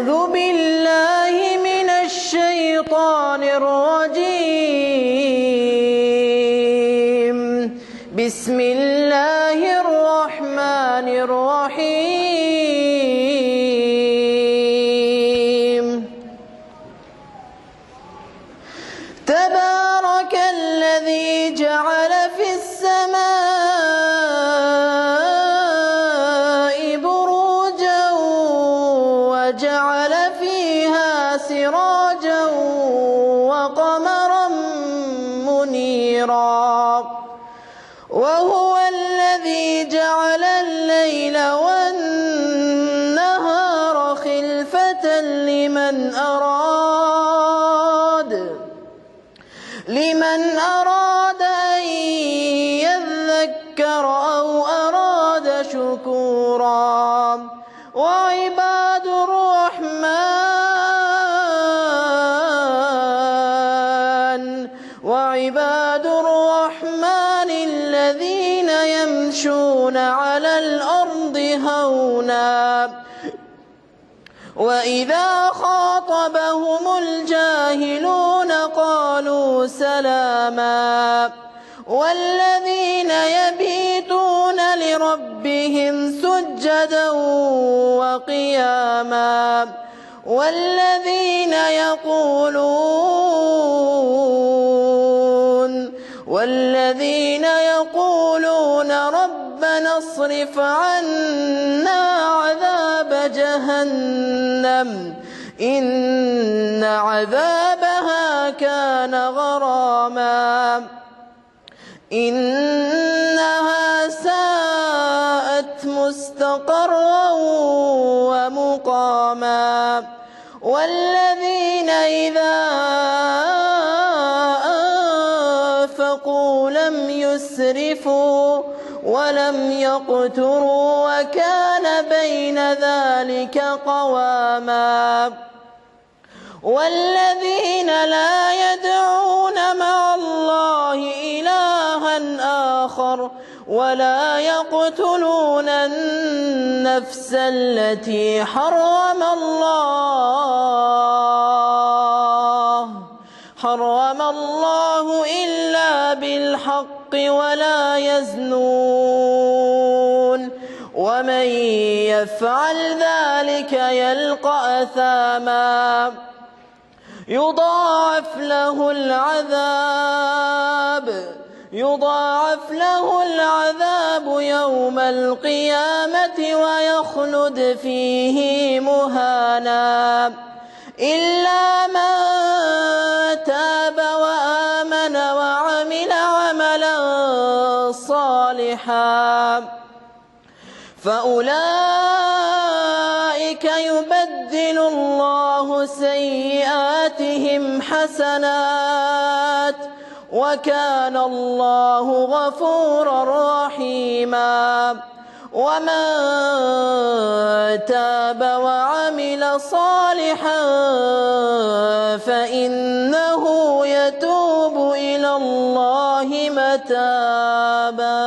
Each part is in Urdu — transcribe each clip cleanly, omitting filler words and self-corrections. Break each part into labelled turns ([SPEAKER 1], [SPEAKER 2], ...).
[SPEAKER 1] أعوذ بالله من الشيطان الرجيم. بسم الله الرحمن الرحيم. تبارك الذي جعل في السماء بروجا وجعل فيها سراجا وقمرا منيرا وهو الذي جعل الليل والنهار خلفة لمن أراد أن يذكر أو أراد شكورا. وعباد الرحمن الذين يمشون على الأرض هونا وإذا خاطبهم الجاهلون قالوا سلاما. والذين يبيتون لربهم سجدا وقياما والذين يقولون ربنا اصرف عنا عذاب جهنم إن عذابها كان غراما إنها ساءت مستقرا ومقاما. والذين إذا أنفقوا لم يسرفوا ولم يقتروا وكان بين ذلك قواما. والذين لا يدعون مع الله إلها آخر ولا يقتلون النفس التي حرم الله إلا بالحق ولا يزنون ومن يفعل ذلك يلقى أثاما يضاعف له العذاب يوم القيامة ويخلد فيه مهانا إلا من تاب وآمن وعمل عملا صالحا فأولئك يبدل الله سيئاتهم حسنات وكان الله غفورا رحيما. ومن تاب وعمل صالحا فإنه يتوب إلى الله متابا.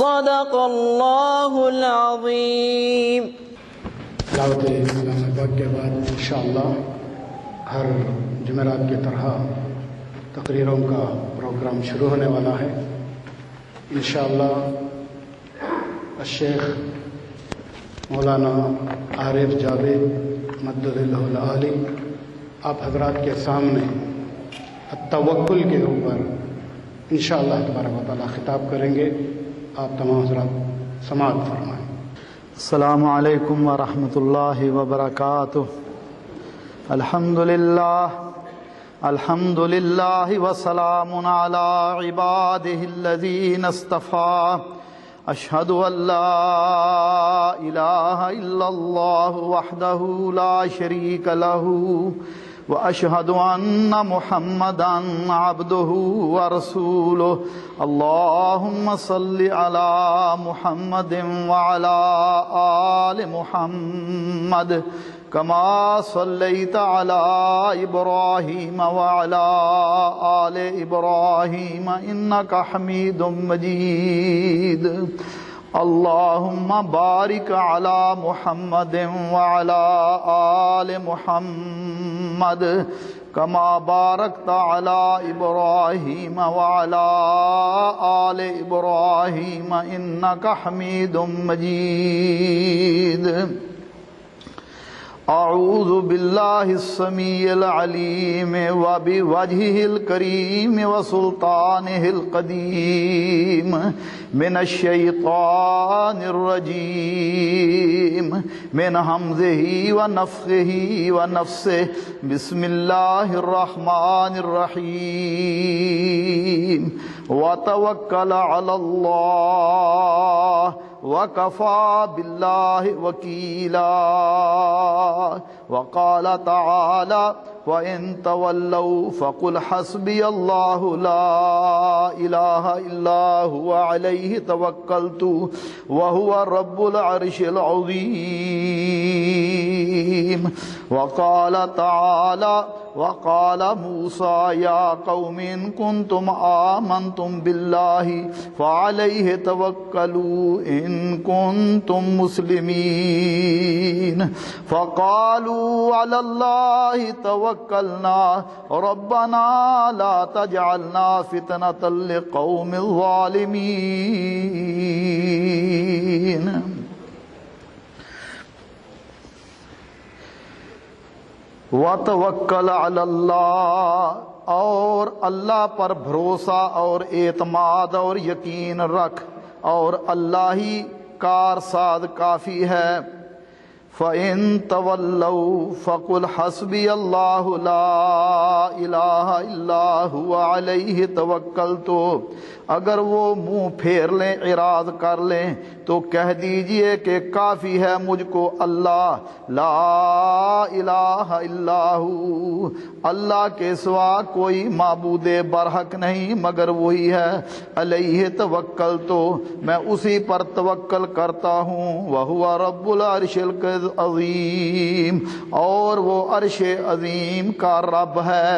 [SPEAKER 1] صدق الله العظيم.
[SPEAKER 2] دعوت کلام پاک کے بعد انشاءاللہ ہر جمعرات کی طرح تقریروں کا پروگرام شروع ہونے والا ہے. انشاءاللہ الشیخ مولانا عارف جاوید مدد اللہ العالی آپ حضرات کے سامنے التوکل کے اوپر انشاءاللہ تبارک و تعالی خطاب کریں گے. آپ تمام حضرات سماعت فرمائیں.
[SPEAKER 3] السلام علیکم ورحمۃ اللہ وبرکاتہ. الحمد للہ وسلام علی عبادہ الذین اصطفیٰ. اشہد ان لا الہ الا اللہ وحدہ لا شریک لہ واشہد ان محمدا عبدہ ورسولہ. اللہم صل علی محمد وعلی آل محمد كما صليت على إبراهيم وعلى آل إبراهيم إنك حميد مجيد. اللهم بارك على محمد وعلى آل محمد كما باركت على إبراهيم وعلى آل إبراهيم إنك حميد مجيد. أعوذ بالله السميع العليم وبوجهه الكريم وسلطانه القديم من الشيطان الرجيم من همزه ونفخه ونفسه. بسم الله الرحمن الرحيم. وتوكل على الله وكفى بالله وكيلا. وقال تعالى وإن تولوا فقل حسبي الله لا إله إلا هو عليه توكلت وهو رب العرش العظيم. وقال تعالى وقال موسى يا قوم إن كنتم آمنتم بالله فعليه توكلوا إن كنتم مسلمين. فقالوا على الله توكلنا ربنا لا تجعلنا فتنة لقوم الظالمين. وتوکل علی اللہ، اور اللہ پر بھروسہ اور اعتماد اور یقین رکھ، اور اللہ ہی کارساز کافی ہے. فَإِن تَوَلَّوْا فَقُلْ حَسْبِيَ اللَّهُ لَا إِلَٰهَ إِلَّا هُوَ عَلَيْهِ تَوَكَّلْتُ. اگر وہ منہ پھیر لیں، اعراض کر لیں، تو کہہ دیجئے کہ کافی ہے مجھ کو اللہ، لا الہ الا ہو، اللہ کے سوا کوئی معبود برحق نہیں مگر وہی ہے. علیہ توکلت، میں اسی پر توکل کرتا ہوں. وہو رب العرش العظیم، اور وہ عرش عظیم کا رب ہے.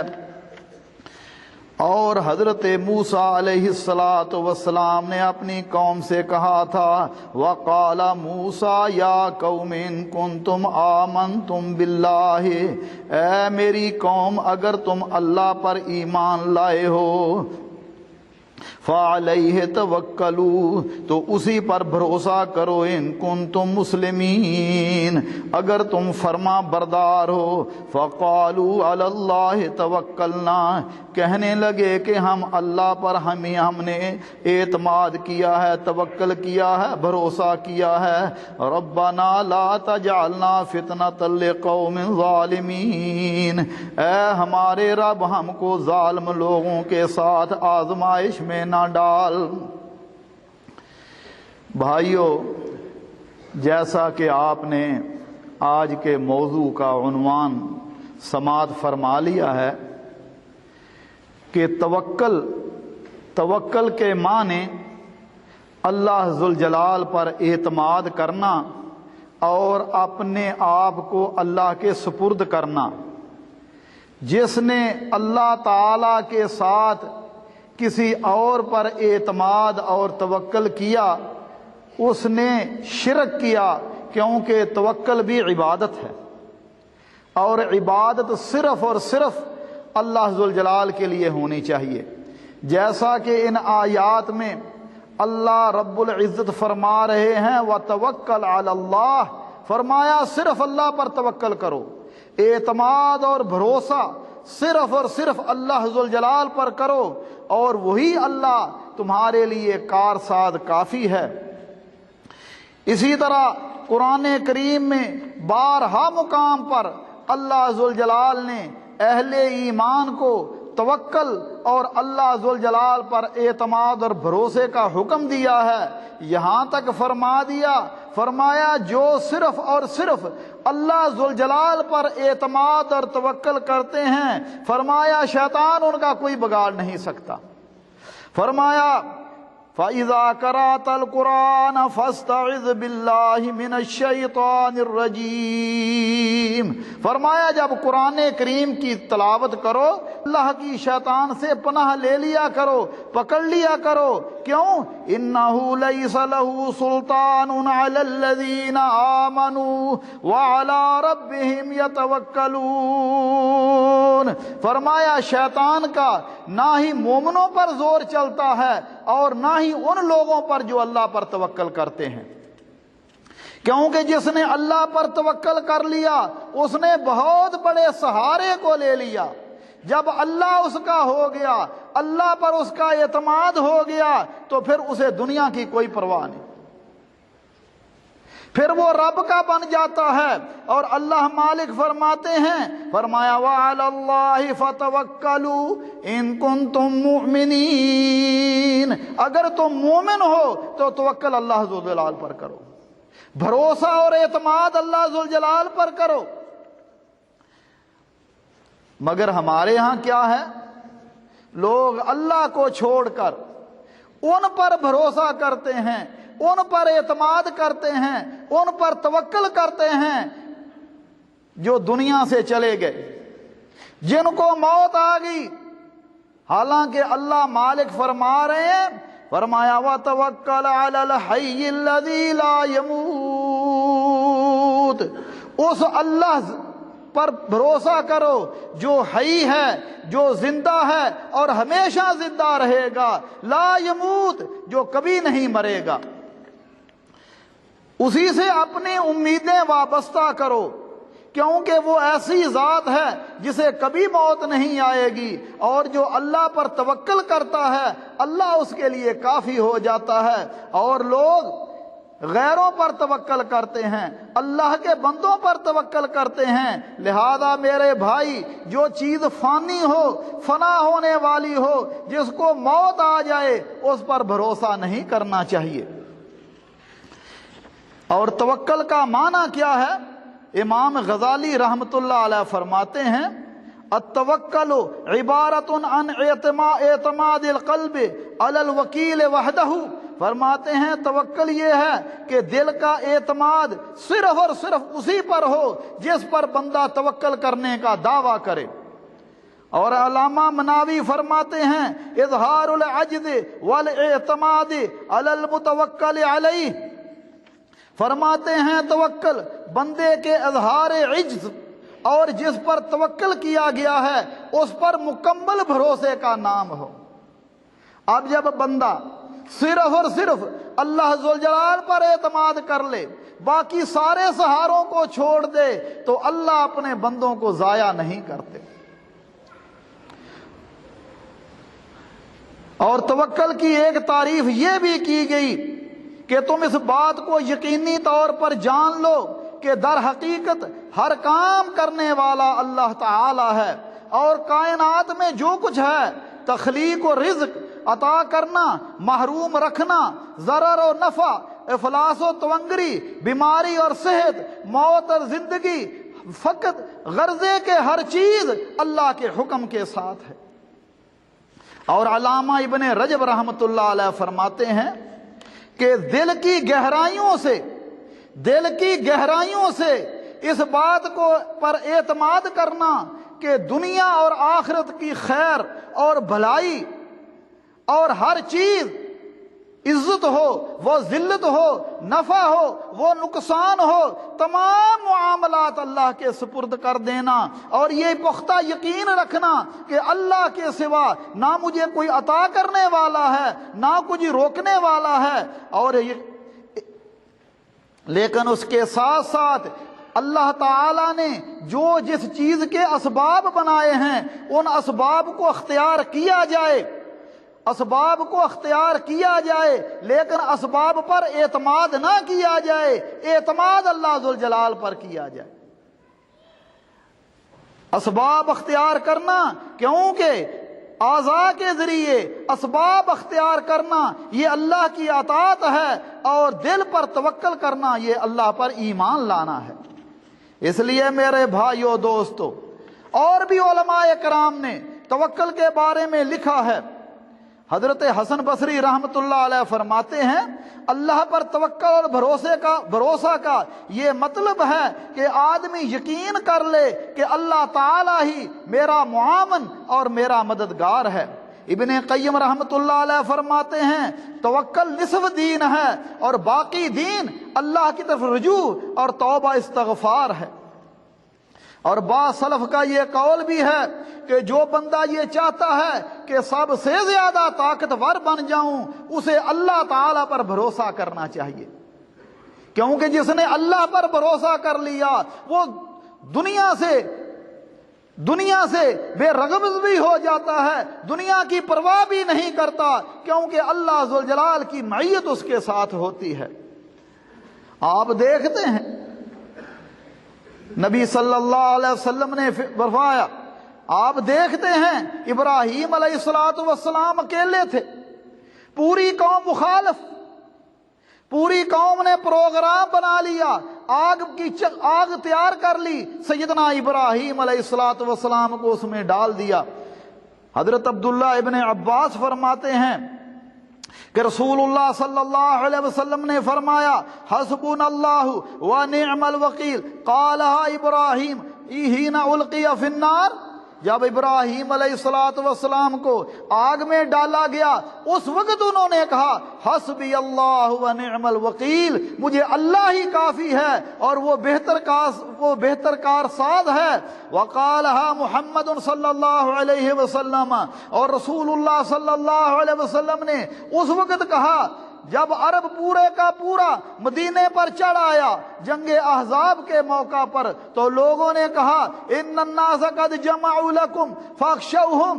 [SPEAKER 3] اور حضرت موسیٰ علیہ السلام نے اپنی قوم سے کہا تھا، وَقَالَ مُوسَىٰ يَا قَوْمِ إِن كُنتُمْ آمَنْتُمْ بِاللَّهِ، اے میری قوم اگر تم اللہ پر ایمان لائے ہو، فَعَلَيْهِ تَوَكَّلُوا، تو اسی پر بھروسہ کرو. ان کنتم مسلمین، اگر تم فرما بردار ہو. فَقَالُوا عَلَى اللَّهِ تَوَكَّلْنَا، کہنے لگے کہ ہم اللہ پر ہم نے اعتماد کیا ہے، توکل کیا ہے، بھروسہ کیا ہے. ربنا لا تجعلنا فتنة لقوم ظالمین، اے ہمارے رب ہم کو ظالم لوگوں کے ساتھ آزمائش میں نہ ڈال. بھائیو، جیسا کہ آپ نے آج کے موضوع کا عنوان سماعت فرما لیا ہے کہ توکل کے معنی اللہ ذوالجلال پر اعتماد کرنا اور اپنے آپ کو اللہ کے سپرد کرنا. جس نے اللہ تعالی کے ساتھ کسی اور پر اعتماد اور توکل کیا اس نے شرک کیا، کیونکہ توکل بھی عبادت ہے، اور عبادت صرف اور صرف اللہ ذوالجلال کے لیے ہونی چاہیے. جیسا کہ ان آیات میں اللہ رب العزت فرما رہے ہیں وَتَوَكَّلْ عَلَى اللَّهِ، فرمایا صرف اللہ پر توکل کرو، اعتماد اور بھروسہ صرف اور صرف اللہ ذوالجلال پر کرو، اور وہی اللہ تمہارے لیے کارساز کافی ہے. اسی طرح قرآن کریم میں بارہا مقام پر اللہ ذوالجلال نے اہل ایمان کو توکل اور اللہ ذوالجلال پر اعتماد اور بھروسے کا حکم دیا ہے. یہاں تک فرمایا جو صرف اور صرف اللہ ذوالجلال پر اعتماد اور توکل کرتے ہیں، فرمایا شیطان ان کا کوئی بگاڑ نہیں سکتا. فرمایا فَإِذَا قَرَأْتَ الْقُرْآنَ فَاسْتَعِذْ بِاللَّهِ مِنَ الشَّيْطَانِ الرَّجِيمِ۔ فرمایا جب قرآن کریم کی تلاوت کرو اللہ کی شیطان سے پناہ لے لیا کرو، پکڑ لیا کرو۔ کیوں؟ إِنَّهُ لَيْسَ لَهُ سُلْطَانٌ عَلَى الَّذِينَ آمَنُوا وَعَلَى رَبِّهِمْ يَتَوَكَّلُونَ۔ فرمایا شیطان کا نہ ہی مومنوں پر زور چلتا ہے اور نہ ہی ان لوگوں پر جو اللہ پر توکل کرتے ہیں، کیونکہ جس نے اللہ پر توکل کر لیا اس نے بہت بڑے سہارے کو لے لیا۔ جب اللہ اس کا ہو گیا، اللہ پر اس کا اعتماد ہو گیا، تو پھر اسے دنیا کی کوئی پرواہ نہیں، پھر وہ رب کا بن جاتا ہے۔ اور اللہ مالک فرماتے ہیں، فرمایا وَعَلَى اللَّهِ فَتَوَكَّلُوا إِن كُنتُم مُّؤْمِنِينَ۔ اگر تم مومن ہو تو توکل اللہ ذوالجلال پر کرو، بھروسہ اور اعتماد اللہ ذوالجلال پر کرو۔ مگر ہمارے ہاں کیا ہے؟ لوگ اللہ کو چھوڑ کر ان پر بھروسہ کرتے ہیں، ان پر اعتماد کرتے ہیں، ان پر توکل کرتے ہیں جو دنیا سے چلے گئے، جن کو موت آ گئی۔ حالانکہ اللہ مالک فرما رہے ہیں، فرمایا وَتَوَكَّلْ عَلَى الْحَيِّ الَّذِي لَا يَمُوتُ۔ اس اللہ پر بھروسہ کرو جو حی ہے، جو زندہ ہے اور ہمیشہ زندہ رہے گا، لا یموت، جو کبھی نہیں مرے گا۔ اسی سے اپنی امیدیں وابستہ کرو، کیونکہ وہ ایسی ذات ہے جسے کبھی موت نہیں آئے گی، اور جو اللہ پر توکل کرتا ہے اللہ اس کے لیے کافی ہو جاتا ہے۔ اور لوگ غیروں پر توکل کرتے ہیں، اللہ کے بندوں پر توکل کرتے ہیں۔ لہذا میرے بھائی، جو چیز فانی ہو، فنا ہونے والی ہو، جس کو موت آ جائے، اس پر بھروسہ نہیں کرنا چاہیے۔ اور توکل کا معنی کیا ہے؟ امام غزالی رحمت اللہ علیہ فرماتے ہیں، التوکل عبارت عن اعتماد القلب علی الوکیل وحدہ۔ فرماتے ہیں توکل یہ ہے کہ دل کا اعتماد صرف اور صرف اسی پر ہو جس پر بندہ توکل کرنے کا دعویٰ کرے۔ اور علامہ مناوی فرماتے ہیں، اظہار العجز والاعتماد علی المتوکل علیہ۔ فرماتے ہیں توکل بندے کے اظہار عجز اور جس پر توکل کیا گیا ہے اس پر مکمل بھروسے کا نام ہو۔ اب جب بندہ صرف اور صرف اللہ ذوالجلال پر اعتماد کر لے، باقی سارے سہاروں کو چھوڑ دے، تو اللہ اپنے بندوں کو ضائع نہیں کرتے۔ اور توکل کی ایک تعریف یہ بھی کی گئی کہ تم اس بات کو یقینی طور پر جان لو کہ در حقیقت ہر کام کرنے والا اللہ تعالی ہے، اور کائنات میں جو کچھ ہے، تخلیق و رزق، عطا کرنا، محروم رکھنا، ضرر و نفع، افلاس و تونگری، بیماری اور صحت، موت اور زندگی، فقط غرضے کے ہر چیز اللہ کے حکم کے ساتھ ہے۔ اور علامہ ابن رجب رحمت اللہ علیہ فرماتے ہیں کہ دل کی گہرائیوں سے اس بات کو پر اعتماد کرنا کہ دنیا اور آخرت کی خیر اور بھلائی اور ہر چیز، عزت ہو وہ ذلت ہو، نفع ہو وہ نقصان ہو، تمام معاملات اللہ کے سپرد کر دینا، اور یہ پختہ یقین رکھنا کہ اللہ کے سوا نہ مجھے کوئی عطا کرنے والا ہے نہ کچھ روکنے والا ہے۔ اور لیکن اس کے ساتھ ساتھ اللہ تعالیٰ نے جو جس چیز کے اسباب بنائے ہیں ان اسباب کو اختیار کیا جائے، لیکن اسباب پر اعتماد نہ کیا جائے، اعتماد اللہ ذوالجلال پر کیا جائے۔ اسباب اختیار کرنا، کیونکہ اعضاء کے ذریعے اسباب اختیار کرنا یہ اللہ کی اطاعت ہے، اور دل پر توکل کرنا یہ اللہ پر ایمان لانا ہے۔ اس لیے میرے بھائیو دوستو، اور بھی علماء کرام نے توکل کے بارے میں لکھا ہے۔ حضرت حسن بصری رحمت اللہ علیہ فرماتے ہیں اللہ پر توکل اور بھروسہ کا یہ مطلب ہے کہ آدمی یقین کر لے کہ اللہ تعالی ہی میرا معاون اور میرا مددگار ہے۔ ابن قیم رحمت اللہ علیہ فرماتے ہیں توکل نصف دین ہے اور باقی دین اللہ کی طرف رجوع اور توبہ استغفار ہے۔ اور بعض سلف کا یہ قول بھی ہے کہ جو بندہ یہ چاہتا ہے کہ سب سے زیادہ طاقتور بن جاؤں اسے اللہ تعالی پر بھروسہ کرنا چاہیے، کیونکہ جس نے اللہ پر بھروسہ کر لیا وہ دنیا سے بے رغبت بھی ہو جاتا ہے، دنیا کی پرواہ بھی نہیں کرتا، کیونکہ اللہ ذوالجلال کی معیت اس کے ساتھ ہوتی ہے۔ آپ دیکھتے ہیں نبی صلی اللہ علیہ وسلم نے فرمایا، آپ دیکھتے ہیں ابراہیم علیہ السلام اکیلے تھے، پوری قوم مخالف، پوری قوم نے پروگرام بنا لیا، آگ تیار کر لی، سیدنا ابراہیم علیہ السلام کو اس میں ڈال دیا۔ حضرت عبداللہ ابن عباس فرماتے ہیں کہ رسول اللہ صلی اللہ علیہ وسلم نے فرمایا حسبنا اللہ و نعم الوکیل، قالها ابراہیم حین القی فی النار، جب ابراہیم علیہ السلام کو آگ میں ڈالا گیا اس وقت انہوں نے کہا حسبی اللہ و نعم الوکیل، مجھے اللہ ہی کافی ہے اور وہ بہتر کار ساز ہے۔ وقالها محمد صلی اللہ علیہ وسلم، اور رسول اللہ صلی اللہ علیہ وسلم نے اس وقت کہا جب عرب پورے کا پورا مدینے پر چڑھ آیا جنگ احزاب کے موقع پر، تو لوگوں نے کہا ان الناس قد جمعوا لکم فاخشوہم،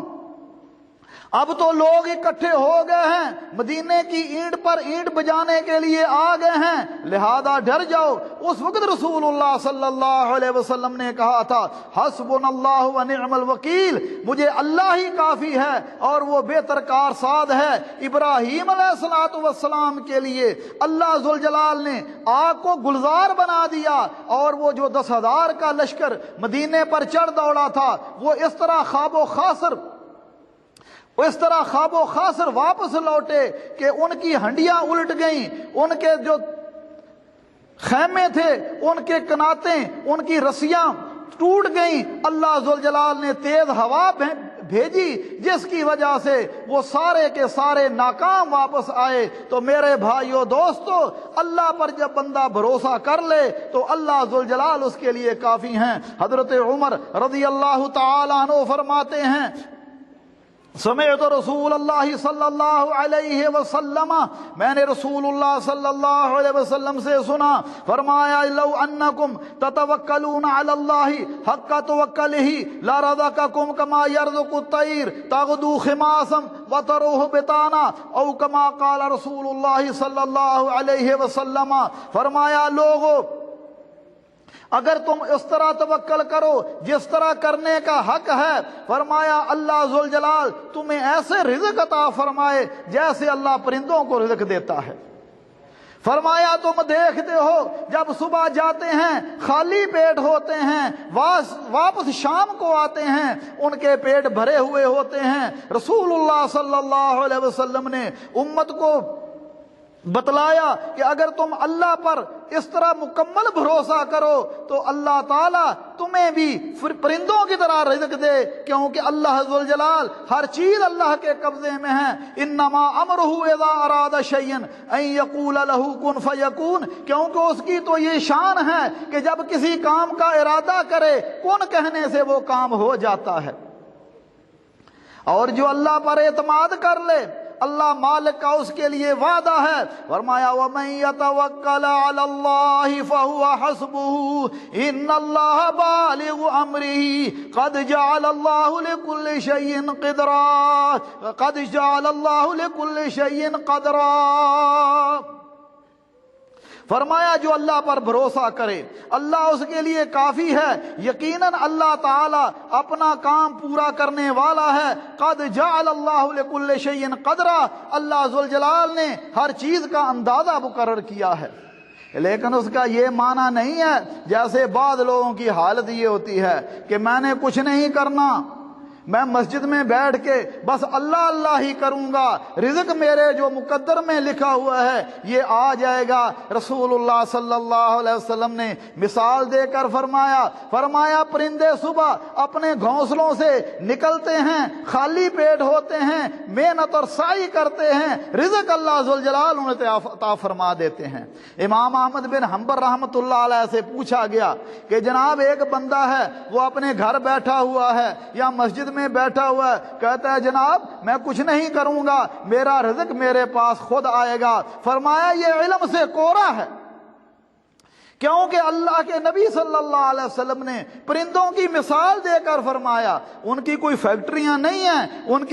[SPEAKER 3] اب تو لوگ اکٹھے ہو گئے ہیں، مدینے کی اینٹ پر اینٹ بجانے کے لیے آ گئے ہیں، لہذا ڈر جاؤ۔ اس وقت رسول اللہ صلی اللہ علیہ وسلم نے کہا تھا حسبنا اللہ و نعم الوکیل، مجھے اللہ ہی کافی ہے اور وہ بہتر کار ساز ہے۔ ابراہیم علیہ السلام کے لیے اللہ ذوالجلال نے آگ کو گلزار بنا دیا، اور وہ جو 10,000 کا لشکر مدینے پر چڑھ دوڑا تھا وہ اس طرح خواب و خاصر واپس لوٹے کہ ان کی ہنڈیاں الٹ گئیں، ان کے جو خیمے تھے ان کے کناتیں، ان کی رسیاں ٹوٹ گئیں۔ اللہ ذوالجلال نے تیز ہوا بھیجی جس کی وجہ سے وہ سارے کے سارے ناکام واپس آئے۔ تو میرے بھائیو دوستو، اللہ پر جب بندہ بھروسہ کر لے تو اللہ ذوالجلال اس کے لیے کافی ہیں۔ حضرت عمر رضی اللہ تعالیٰ عنہ فرماتے ہیں سمعت رسول اللہ صلی اللہ علیہ وسلم، میں نے رسول اللہ صلی اللہ علیہ وسلم سے سنا، فرمایا لو انکم تتوکلون علی اللہ حق توکلہ لرزقکم کما یرزق الطیر تغدو خماسا وتروح بطانا، او کما قال رسول اللہ صلی اللہ علیہ وسلم، فرمایا لوگو اگر تم اس طرح توکل کرو جس طرح کرنے کا حق ہے، فرمایا اللہ ذوالجلال تمہیں ایسے رزق عطا فرمائے جیسے اللہ پرندوں کو رزق دیتا ہے۔ فرمایا تم دیکھتے ہو جب صبح جاتے ہیں خالی پیٹ ہوتے ہیں، واپس شام کو آتے ہیں ان کے پیٹ بھرے ہوئے ہوتے ہیں۔ رسول اللہ صلی اللہ علیہ وسلم نے امت کو بتلایا کہ اگر تم اللہ پر اس طرح مکمل بھروسہ کرو تو اللہ تعالیٰ تمہیں بھی پرندوں کی طرح رزق دے، کیونکہ اللہ ذوالجلال ہر چیز اللہ کے قبضے میں ہے۔ انما امرہ اذا اراد شیئا ان یقول لہ کن فیکون، کیونکہ اس کی تو یہ شان ہے کہ جب کسی کام کا ارادہ کرے کن کہنے سے وہ کام ہو جاتا ہے۔ اور جو اللہ پر اعتماد کر لے اللہ مالک کا اس کے لیے وعدہ ہے، فرمایا وَمَن يَتَوَكَّلَ عَلَى اللَّهِ فَهُوَ حَسْبُهُ إِنَّ اللَّهَ بَالِغُ أَمْرِهِ قَدْ جَعَلَ اللَّهُ لِكُلِّ شَيْءٍ قَدْرًا قَدْ جَعَلَ اللَّهُ لِكُلِّ شَيْءٍ قَدْرًا۔ فرمایا جو اللہ پر بھروسہ کرے اللہ اس کے لیے کافی ہے، یقیناً اللہ تعالی اپنا کام پورا کرنے والا ہے۔ قد جعل اللہ لکل شیء قدرا، اللہ ذوالجلال نے ہر چیز کا اندازہ مقرر کیا ہے، لیکن اس کا یہ معنی نہیں ہے جیسے بعض لوگوں کی حالت یہ ہوتی ہے کہ میں نے کچھ نہیں کرنا، میں مسجد میں بیٹھ کے بس اللہ اللہ ہی کروں گا، رزق میرے جو مقدر میں لکھا ہوا ہے یہ آ جائے گا۔ رسول اللہ صلی اللہ علیہ وسلم نے مثال دے کر فرمایا پرندے صبح اپنے گھونسلوں سے نکلتے ہیں، خالی پیٹ ہوتے ہیں، محنت اور سعی کرتے ہیں، رزق اللہ ذوالجلال انہیں عطا فرما دیتے ہیں۔ امام احمد بن حنبل رحمۃ اللہ علیہ سے پوچھا گیا کہ جناب ایک بندہ ہے وہ اپنے گھر بیٹھا ہوا ہے یا مسجد میں بیٹھا ہوا ہے، کہتا ہے جناب میں کچھ نہیں کروں گا، میرا رزق میرے پاس خود آئے گا۔ فرمایا یہ علم سے کوڑا ہے، کیونکہ اللہ کے نبی صلی اللہ علیہ وسلم نے پرندوں کی مثال دے کر فرمایا ان کی کوئی فیکٹریاں نہیں ہیں، ان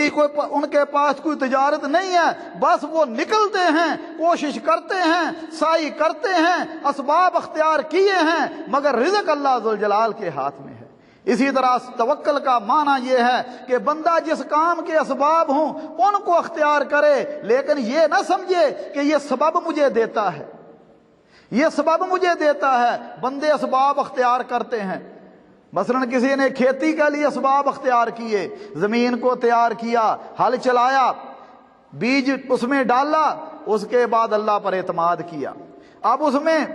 [SPEAKER 3] کے پاس کوئی تجارت نہیں ہے، بس وہ نکلتے ہیں، کوشش کرتے ہیں، سعی کرتے ہیں، اسباب اختیار کیے ہیں، مگر رزق اللہ ذوالجلال کے ہاتھ میں ہے۔ اسی طرح توکل کا معنی یہ ہے کہ بندہ جس کام کے اسباب ہوں ان کو اختیار کرے، لیکن یہ نہ سمجھے کہ یہ سبب مجھے دیتا ہے، یہ سبب مجھے دیتا ہے۔ بندے اسباب اختیار کرتے ہیں، مثلا کسی نے کھیتی کے لیے اسباب اختیار کیے، زمین کو تیار کیا، ہل چلایا، بیج اس میں ڈالا، اس کے بعد اللہ پر اعتماد کیا، اب اس میں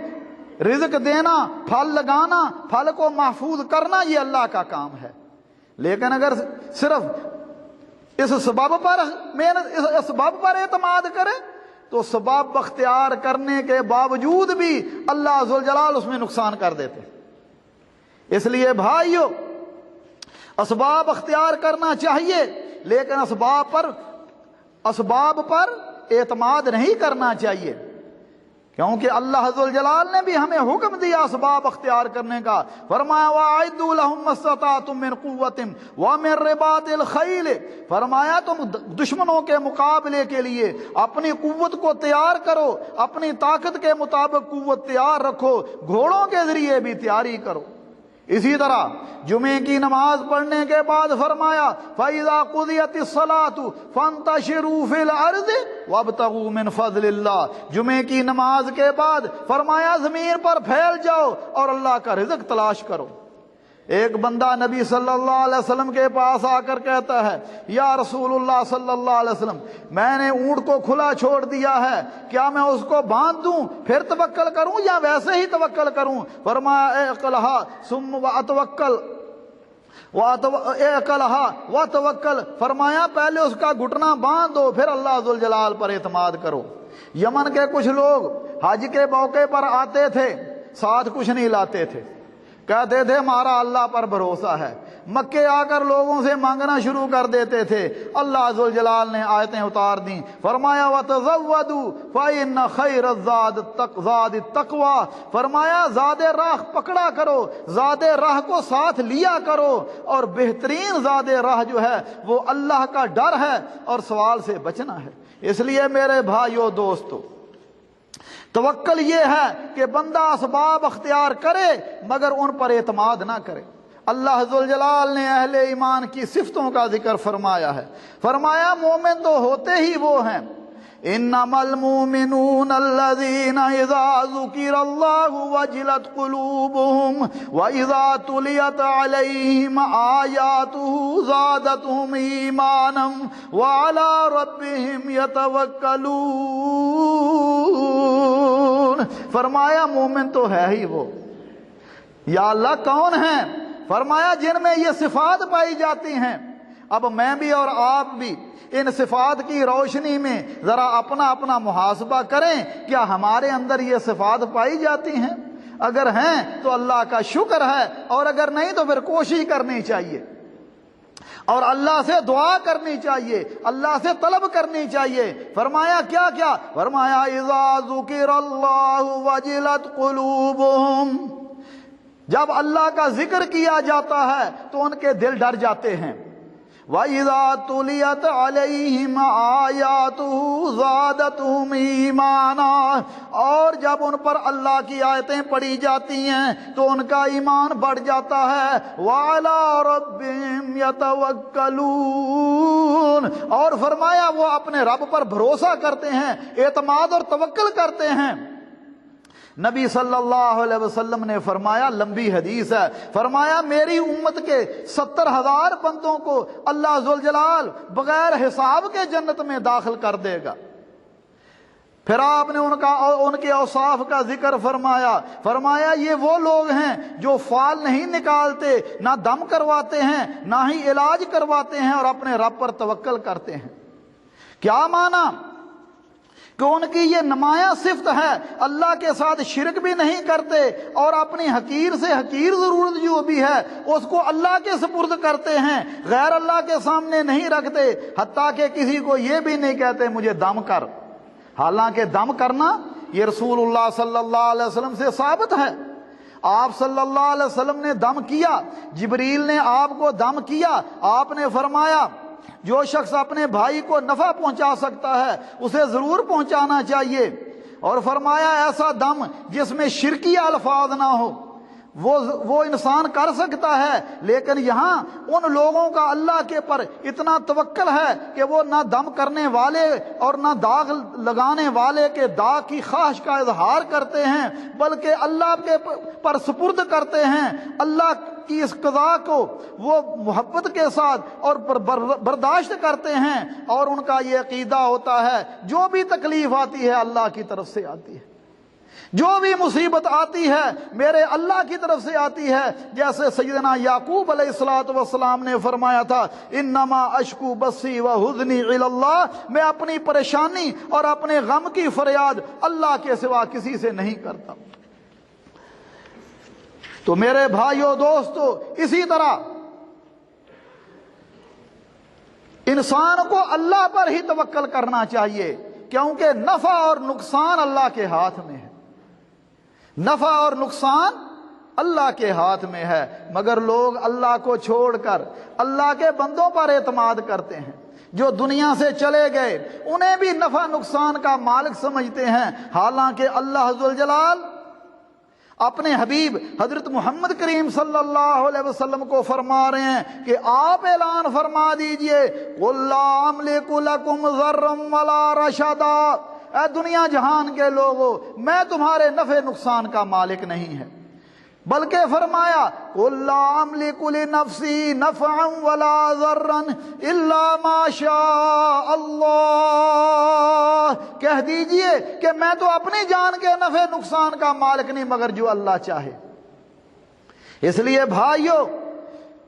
[SPEAKER 3] رزق دینا، پھل لگانا، پھل کو محفوظ کرنا یہ اللہ کا کام ہے۔ لیکن اگر صرف اس سبب پر اعتماد کرے تو سبب اختیار کرنے کے باوجود بھی اللہ ذوالجلال اس میں نقصان کر دیتے۔ اس لیے بھائیو اسباب اختیار کرنا چاہیے، لیکن اسباب پر اعتماد نہیں کرنا چاہیے، کیونکہ اللہ ذوالجلال نے بھی ہمیں حکم دیا اسباب اختیار کرنے کا۔ فرمایا وَأَعِدُّوا لَهُم مَّا اسْتَطَعْتُم مِّن قُوَّةٍ وَمِن رِّبَاطِ الْخَيْلِ، فرمایا تم دشمنوں کے مقابلے کے لیے اپنی قوت کو تیار کرو، اپنی طاقت کے مطابق قوت تیار رکھو، گھوڑوں کے ذریعے بھی تیاری کرو۔ اسی طرح جمعے کی نماز پڑھنے کے بعد فرمایا فَإِذَا قُضِيَتِ الصَّلَاةُ فَانتَشِرُوا فِي الْأَرْضِ وَابْتَغُوا مِنْ فَضْلِ اللَّهِ، جمعے کی نماز کے بعد فرمایا زمین پر پھیل جاؤ اور اللہ کا رزق تلاش کرو۔ ایک بندہ نبی صلی اللہ علیہ وسلم کے پاس آ کر کہتا ہے یا رسول اللہ صلی اللہ علیہ وسلم میں نے اونٹ کو کھلا چھوڑ دیا ہے، کیا میں اس کو باندھ دوں پھر توکل کروں یا ویسے ہی توکل کروں؟ فرمایا اعقلھا ثم وتوکل، فرمایا پہلے اس کا گھٹنا باندھ دو پھر اللہ ذوالجلال پر اعتماد کرو۔ یمن کے کچھ لوگ حج کے موقع پر آتے تھے، ساتھ کچھ نہیں لاتے تھے، کہتے تھے ہمارا اللہ پر بھروسہ ہے، مکے آ کر لوگوں سے مانگنا شروع کر دیتے تھے۔ اللہ ذوالجلال نے آیتیں اتار دیں، فرمایا وَتَزَوَّدُوا فَإِنَّ خَيْرَ الزَّادِ التَّقْوَىٰ، فرمایا زاد راہ پکڑا کرو، زاد راہ کو ساتھ لیا کرو، اور بہترین زاد راہ جو ہے وہ اللہ کا ڈر ہے اور سوال سے بچنا ہے۔ اس لیے میرے بھائیو دوستو، توکل یہ ہے کہ بندہ اسباب اختیار کرے مگر ان پر اعتماد نہ کرے۔ اللہ ذوالجلال نے اہل ایمان کی صفتوں کا ذکر فرمایا ہے، فرمایا مومن تو ہوتے ہی وہ ہیں، انما المؤمنون الذين اذا ذكر الله وجلت قلوبهم واذا تليت عليهم آياته زادتهم ايمانا وعلى ربهم يتوكلون۔ فرمایا مومن تو ہے ہی وہ۔ یا اللہ کون ہیں؟ فرمایا جن میں یہ صفات پائی جاتی ہیں۔ اب میں بھی اور آپ بھی ان صفات کی روشنی میں ذرا اپنا اپنا محاسبہ کریں، کیا ہمارے اندر یہ صفات پائی جاتی ہیں؟ اگر ہیں تو اللہ کا شکر ہے، اور اگر نہیں تو پھر کوشش کرنی چاہیے اور اللہ سے دعا کرنی چاہیے، اللہ سے طلب کرنی چاہیے۔ فرمایا کیا کیا؟ فرمایا اذا ذکر اللہ وجلت قلوبہم، جب اللہ کا ذکر کیا جاتا ہے تو ان کے دل ڈر جاتے ہیں۔ وَإِذَا تُلِيَتْ عَلَيْهِمْ آيَاتُهُ زَادَتْهُمْ إِيمَانًا، اور جب ان پر اللہ کی آیتیں پڑھی جاتی ہیں تو ان کا ایمان بڑھ جاتا ہے۔ وَعَلَىٰ رَبِّهِمْ يَتَوَكَّلُونَ، اور فرمایا وہ اپنے رب پر بھروسہ کرتے ہیں، اعتماد اور توکل کرتے ہیں۔ نبی صلی اللہ علیہ وسلم نے فرمایا، لمبی حدیث ہے، فرمایا میری امت کے 70,000 بندوں کو اللہ ذوالجلال بغیر حساب کے جنت میں داخل کر دے گا۔ پھر آپ نے ان کے اوصاف کا ذکر فرمایا یہ وہ لوگ ہیں جو فال نہیں نکالتے، نہ دم کرواتے ہیں، نہ ہی علاج کرواتے ہیں، اور اپنے رب پر توکل کرتے ہیں۔ کیا معنی؟ کہ ان کی یہ نمایاں صفت ہے، اللہ کے ساتھ شرک بھی نہیں کرتے، اور اپنی حقیر سے حقیر ضرورت جو بھی ہے اس کو اللہ کے سپرد کرتے ہیں، غیر اللہ کے سامنے نہیں رکھتے، حتیٰ کہ کسی کو یہ بھی نہیں کہتے مجھے دم کر۔ حالانکہ دم کرنا یہ رسول اللہ صلی اللہ علیہ وسلم سے ثابت ہے۔ آپ صلی اللہ علیہ وسلم نے دم کیا، جبریل نے آپ کو دم کیا، آپ نے فرمایا جو شخص اپنے بھائی کو نفع پہنچا سکتا ہے اسے ضرور پہنچانا چاہیے، اور فرمایا ایسا دم جس میں شرکی الفاظ نہ ہو وہ انسان کر سکتا ہے، لیکن یہاں ان لوگوں کا اللہ کے پر اتنا توکل ہے کہ وہ نہ دم کرنے والے اور نہ داغ لگانے والے کے داغ کی خواہش کا اظہار کرتے ہیں، بلکہ اللہ کے پر سپرد کرتے ہیں۔ اللہ کی اس قضا کو وہ محبت کے ساتھ اور برداشت کرتے ہیں، اور ان کا یہ عقیدہ ہوتا ہے جو بھی تکلیف آتی ہے اللہ کی طرف سے آتی ہے، جو بھی مصیبت آتی ہے میرے اللہ کی طرف سے آتی ہے۔ جیسے سیدنا یعقوب علیہ السلام نے فرمایا تھا، انما اشکو بثی وحزنی الی اللہ، میں اپنی پریشانی اور اپنے غم کی فریاد اللہ کے سوا کسی سے نہیں کرتا۔ تو میرے بھائیو دوستو، اسی طرح انسان کو اللہ پر ہی توکل کرنا چاہیے، کیونکہ نفع اور نقصان اللہ کے ہاتھ میں ہے، نفع اور نقصان اللہ کے ہاتھ میں ہے، مگر لوگ اللہ کو چھوڑ کر اللہ کے بندوں پر اعتماد کرتے ہیں، جو دنیا سے چلے گئے انہیں بھی نفع نقصان کا مالک سمجھتے ہیں، حالانکہ اللہ ذوالجلال اپنے حبیب حضرت محمد کریم صلی اللہ علیہ وسلم کو فرما رہے ہیں کہ آپ اعلان فرما دیجئے، قُلْ لَا أَمْلِكُ لَكُمْ ضَرًّا وَلَا رَشَدًا، اے دنیا جہان کے لوگوں میں تمہارے نفع نقصان کا مالک نہیں ہے، بلکہ فرمایا قُلْ لَا أَمْلِكُ لِنَفْسِي نَفْعًا وَلَا ضَرًّا إِلَّا مَا شَاءَ اللَّهُ، کہہ دیجئے کہ میں تو اپنی جان کے نفع نقصان کا مالک نہیں مگر جو اللہ چاہے۔ اس لیے بھائیو،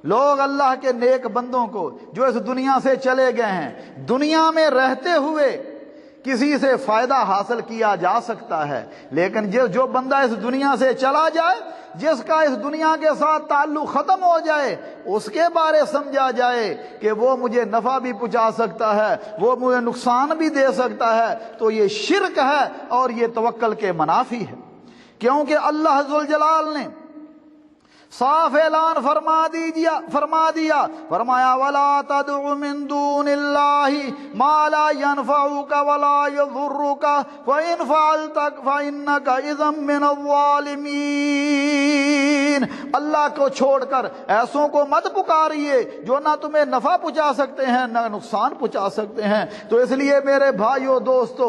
[SPEAKER 3] لوگ اللہ کے نیک بندوں کو جو اس دنیا سے چلے گئے ہیں، دنیا میں رہتے ہوئے کسی سے فائدہ حاصل کیا جا سکتا ہے، لیکن جو بندہ اس دنیا سے چلا جائے، جس کا اس دنیا کے ساتھ تعلق ختم ہو جائے، اس کے بارے سمجھا جائے کہ وہ مجھے نفع بھی پہنچا سکتا ہے، وہ مجھے نقصان بھی دے سکتا ہے، تو یہ شرک ہے اور یہ توکل کے منافی ہے، کیونکہ اللہ ذوالجلال نے صاف اعلان فرما دیا، فرمایا وَلَا تَدْعُ مِن دُونِ اللَّهِ مَا لَا يَنْفَعُكَ وَلَا يَضُرُّكَ وَإِنْ فَعَلْتَ فَإِنَّكَ إِذًا مِّنَ الظَّالِمِينَ، اللہ کو چھوڑ کر ایسوں کو مت پکاریے جو نہ تمہیں نفع پہنچا سکتے ہیں نہ نقصان پہنچا سکتے ہیں۔ تو اس لیے میرے بھائیو دوستو،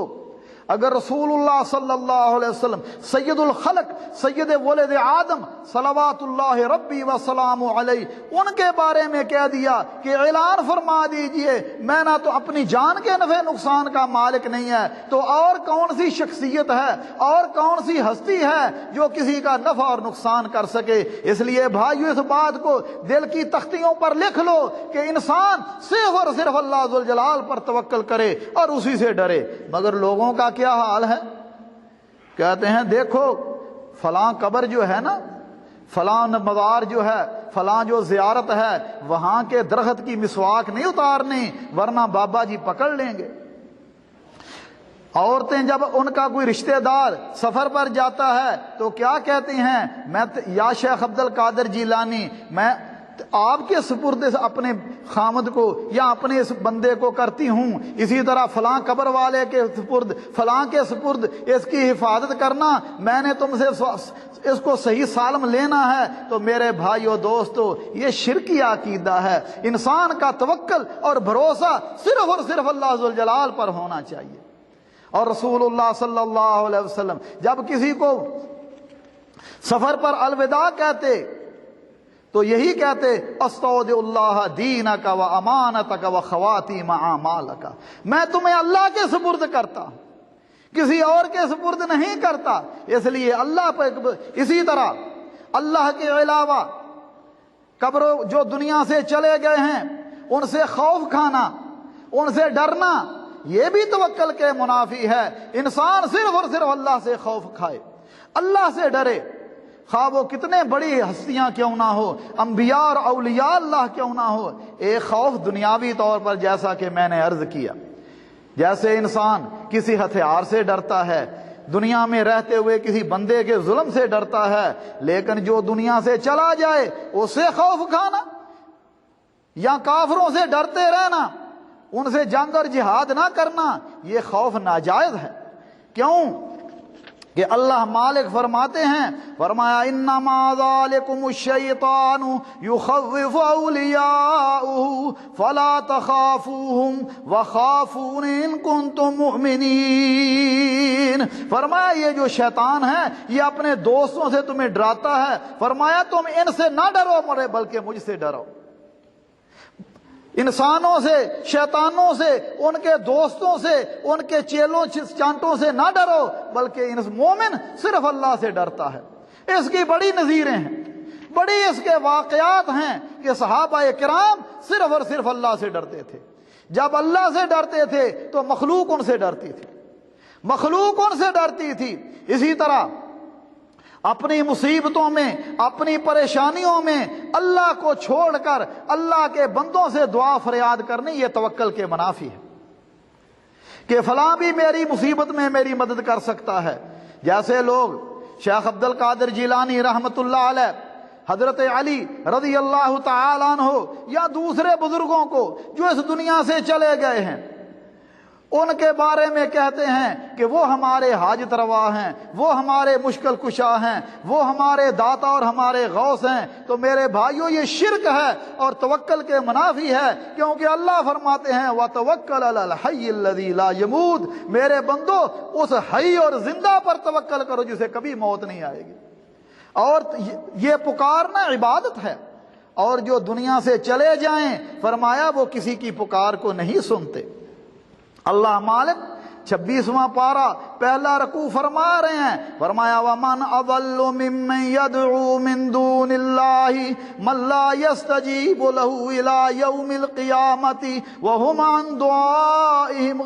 [SPEAKER 3] اگر رسول اللہ صلی اللہ علیہ وسلم سید الخلق سید ولد آدم صلوات اللہ ربی وسلام علیہ ان کے بارے میں کہہ دیا کہ اعلان فرما دیجئے میں نہ تو اپنی جان کے نفع نقصان کا مالک نہیں ہے، تو اور کون سی شخصیت ہے اور کون سی ہستی ہے جو کسی کا نفع اور نقصان کر سکے؟ اس لیے بھائیو، اس بات کو دل کی تختیوں پر لکھ لو کہ انسان صرف اور صرف اللہ ذوالجلال پر توکل کرے اور اسی سے ڈرے۔ مگر لوگوں کا کیا حال ہے؟ کہتے ہیں دیکھو فلاں قبر جو ہے نا، فلاں مزار جو ہے، فلاں جو زیارت ہے، وہاں کے درخت کی مسواک نہیں اتارنی ورنہ بابا جی پکڑ لیں گے۔ عورتیں جب ان کا کوئی رشتہ دار سفر پر جاتا ہے تو کیا کہتی ہیں، میں یا شیخ عبد القادر جیلانی میں آپ کے سپرد اپنے خامد کو یا اپنے اس بندے کو کرتی ہوں، اسی طرح فلاں قبر والے کے سپرد، فلاں کے سپرد اس کی حفاظت کرنا، میں نے تم سے اس کو صحیح سالم لینا ہے۔ تو میرے بھائیو دوستو، یہ شرکی عقیدہ ہے۔ انسان کا توکل اور بھروسہ صرف اور صرف اللہ ذوالجلال پر ہونا چاہیے۔ اور رسول اللہ صلی اللہ علیہ وسلم جب کسی کو سفر پر الوداع کہتے تو یہی کہتے استودع اللہ دینک و امانتک و خواتیم اعمالک، میں تمہیں اللہ کے سپرد کرتا ہوں، کسی اور کے سپرد نہیں کرتا۔ اس لیے اللہ پر، اسی طرح اللہ کے علاوہ قبروں جو دنیا سے چلے گئے ہیں ان سے خوف کھانا، ان سے ڈرنا، یہ بھی توکل کے منافی ہے۔ انسان صرف اور صرف اللہ سے خوف کھائے، اللہ سے ڈرے، خواہ وہ کتنے بڑی ہستیاں کیوں نہ ہو، انبیاء اور اولیاء اللہ کیوں نہ ہو۔ ایک خوف دنیاوی طور پر، جیسا کہ میں نے عرض کیا، جیسے انسان کسی ہتھیار سے ڈرتا ہے، دنیا میں رہتے ہوئے کسی بندے کے ظلم سے ڈرتا ہے، لیکن جو دنیا سے چلا جائے اس سے خوف کھانا یا کافروں سے ڈرتے رہنا، ان سے جنگ اور جہاد نہ کرنا، یہ خوف ناجائز ہے۔ کیوں کہ اللہ مالک فرماتے ہیں، فرمایا انما ذالکم الشیطان یخوف اولیاءہ فلا تخافوہم وخافون ان کنتم مؤمنین۔ فرمایا یہ جو شیطان ہے یہ اپنے دوستوں سے تمہیں ڈراتا ہے، فرمایا تم ان سے نہ ڈرو مرے بلکہ مجھ سے ڈرو۔ انسانوں سے، شیطانوں سے، ان کے دوستوں سے، ان کے چیلوں چانٹوں سے نہ ڈرو بلکہ مومن صرف اللہ سے ڈرتا ہے۔ اس کی بڑی نظیریں ہیں، بڑی اس کے واقعات ہیں کہ صحابہ کرام صرف اور صرف اللہ سے ڈرتے تھے۔ جب اللہ سے ڈرتے تھے تو مخلوق ان سے ڈرتی تھی، مخلوق ان سے ڈرتی تھی۔ اسی طرح اپنی مصیبتوں میں، اپنی پریشانیوں میں اللہ کو چھوڑ کر اللہ کے بندوں سے دعا فریاد کرنی، یہ توکل کے منافی ہے کہ فلاں بھی میری مصیبت میں میری مدد کر سکتا ہے۔ جیسے لوگ شیخ عبد القادر جیلانی رحمت اللہ علیہ، حضرت علی رضی اللہ تعالی عنہ، یا دوسرے بزرگوں کو جو اس دنیا سے چلے گئے ہیں، ان کے بارے میں کہتے ہیں کہ وہ ہمارے حاجت روا ہیں، وہ ہمارے مشکل کشا ہیں، وہ ہمارے داتا اور ہمارے غوث ہیں۔ تو میرے بھائیوں یہ شرک ہے اور توکل کے منافی ہے، کیونکہ اللہ فرماتے ہیں وَتَوَكَّلْ عَلَى الْحَيِّ الَّذِي لَا يَمُوتُ، میرے بندو اس حی اور زندہ پر توکل کرو جسے کبھی موت نہیں آئے گی۔ اور یہ پکارنا عبادت ہے، اور جو دنیا سے چلے جائیں فرمایا وہ کسی کی پکار کو نہیں سنتے۔ اللہ مالک 26واں پارہ پہلا رکوع فرما رہے ہیں، فرمایا وَمَنْ أَضَلُّ مِمَّنْ يَدْعُو مِن دُونِ اللَّهِ مَن لَّا يَسْتَجِيبُ لَهُ إِلَىٰ يَوْمِ الْقِيَامَةِ وَهُمْ عَن دُعَائِهِمْ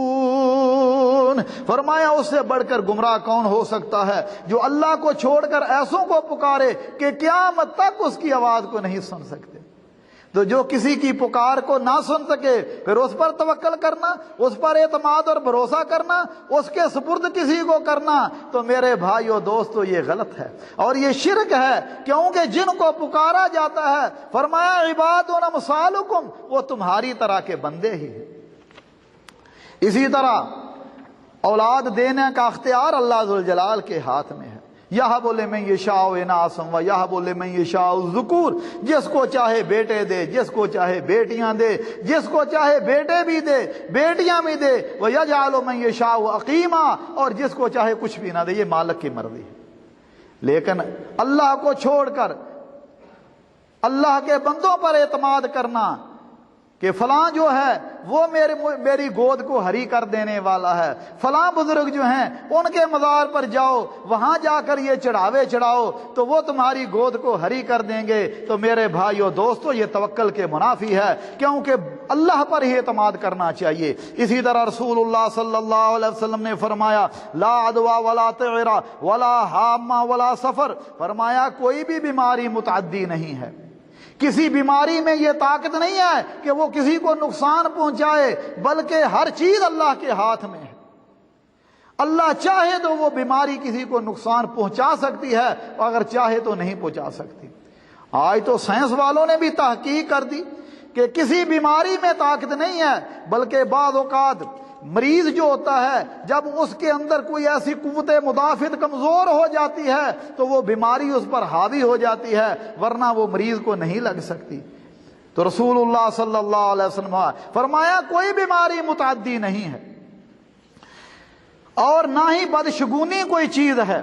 [SPEAKER 3] غَافِلُونَ۔ فرمایا اس سے بڑھ کر گمراہ کون ہو سکتا ہے جو اللہ کو چھوڑ کر ایسوں کو پکارے کہ قیامت تک اس کی آواز کو نہیں سن سکتے۔ تو جو کسی کی پکار کو نہ سن سکے پھر اس پر توکل کرنا، اس پر اعتماد اور بھروسہ کرنا، اس کے سپرد کسی کو کرنا، تو میرے بھائیو دوستو یہ غلط ہے اور یہ شرک ہے، کیونکہ جن کو پکارا جاتا ہے فرمایا عباد امثالکم، وہ تمہاری طرح کے بندے ہی ہیں۔ اسی طرح اولاد دینے کا اختیار اللہ ذوالجلال کے ہاتھ میں ہے۔ یہب لمن یشاء اناثا ویہب لمن یشاء الذکور، جس کو چاہے بیٹے دے، جس کو چاہے بیٹیاں دے، جس کو چاہے بیٹے بھی دے بیٹیاں بھی دے، ویجعل من یشاء عقیما، اور جس کو چاہے کچھ بھی نہ دے، یہ مالک کی مرضی ہے۔ لیکن اللہ کو چھوڑ کر اللہ کے بندوں پر اعتماد کرنا کہ فلاں جو ہے وہ میری گود کو ہری کر دینے والا ہے، فلاں بزرگ جو ہیں ان کے مزار پر جاؤ، وہاں جا کر یہ چڑھاوے چڑھاؤ تو وہ تمہاری گود کو ہری کر دیں گے، تو میرے بھائیو دوستو یہ توکل کے منافی ہے، کیونکہ اللہ پر ہی اعتماد کرنا چاہیے۔ اسی طرح رسول اللہ صلی اللہ علیہ وسلم نے فرمایا لا عدوى ولا طیرہ ولا حامہ ولا سفر، فرمایا کوئی بھی بیماری متعدی نہیں ہے، کسی بیماری میں یہ طاقت نہیں ہے کہ وہ کسی کو نقصان پہنچائے، بلکہ ہر چیز اللہ کے ہاتھ میں ہے۔ اللہ چاہے تو وہ بیماری کسی کو نقصان پہنچا سکتی ہے، اگر چاہے تو نہیں پہنچا سکتی۔ آج تو سائنس والوں نے بھی تحقیق کر دی کہ کسی بیماری میں طاقت نہیں ہے، بلکہ بعض اوقات مریض جو ہوتا ہے جب اس کے اندر کوئی ایسی قوت مدافعت کمزور ہو جاتی ہے تو وہ بیماری اس پر حاوی ہو جاتی ہے، ورنہ وہ مریض کو نہیں لگ سکتی۔ تو رسول اللہ صلی اللہ علیہ وسلم فرمایا کوئی بیماری متعدی نہیں ہے، اور نہ ہی بدشگونی کوئی چیز ہے۔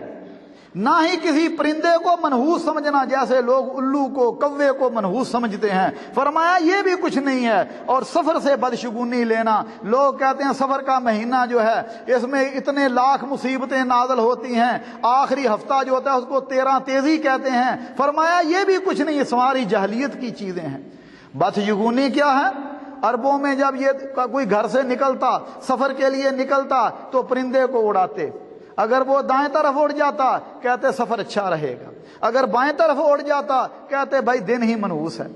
[SPEAKER 3] نہ ہی کسی پرندے کو منحوس سمجھنا جیسے لوگ الو کو کوے کو منحوس سمجھتے ہیں۔ فرمایا یہ بھی کچھ نہیں ہے۔ اور سفر سے بدشگونی لینا، لوگ کہتے ہیں سفر کا مہینہ جو ہے اس میں اتنے لاکھ مصیبتیں نازل ہوتی ہیں، آخری ہفتہ جو ہوتا ہے اس کو 13 تیزی کہتے ہیں۔ فرمایا یہ بھی کچھ نہیں، سواری جہلیت کی چیزیں ہیں۔ بدشگونی کیا ہے؟ عربوں میں جب یہ کوئی گھر سے نکلتا، سفر کے لیے نکلتا تو پرندے کو اڑاتے، اگر وہ دائیں طرف اڑ جاتا کہتے سفر اچھا رہے گا، اگر بائیں طرف اڑ جاتا کہتے بھائی دن ہی منحوس ہے۔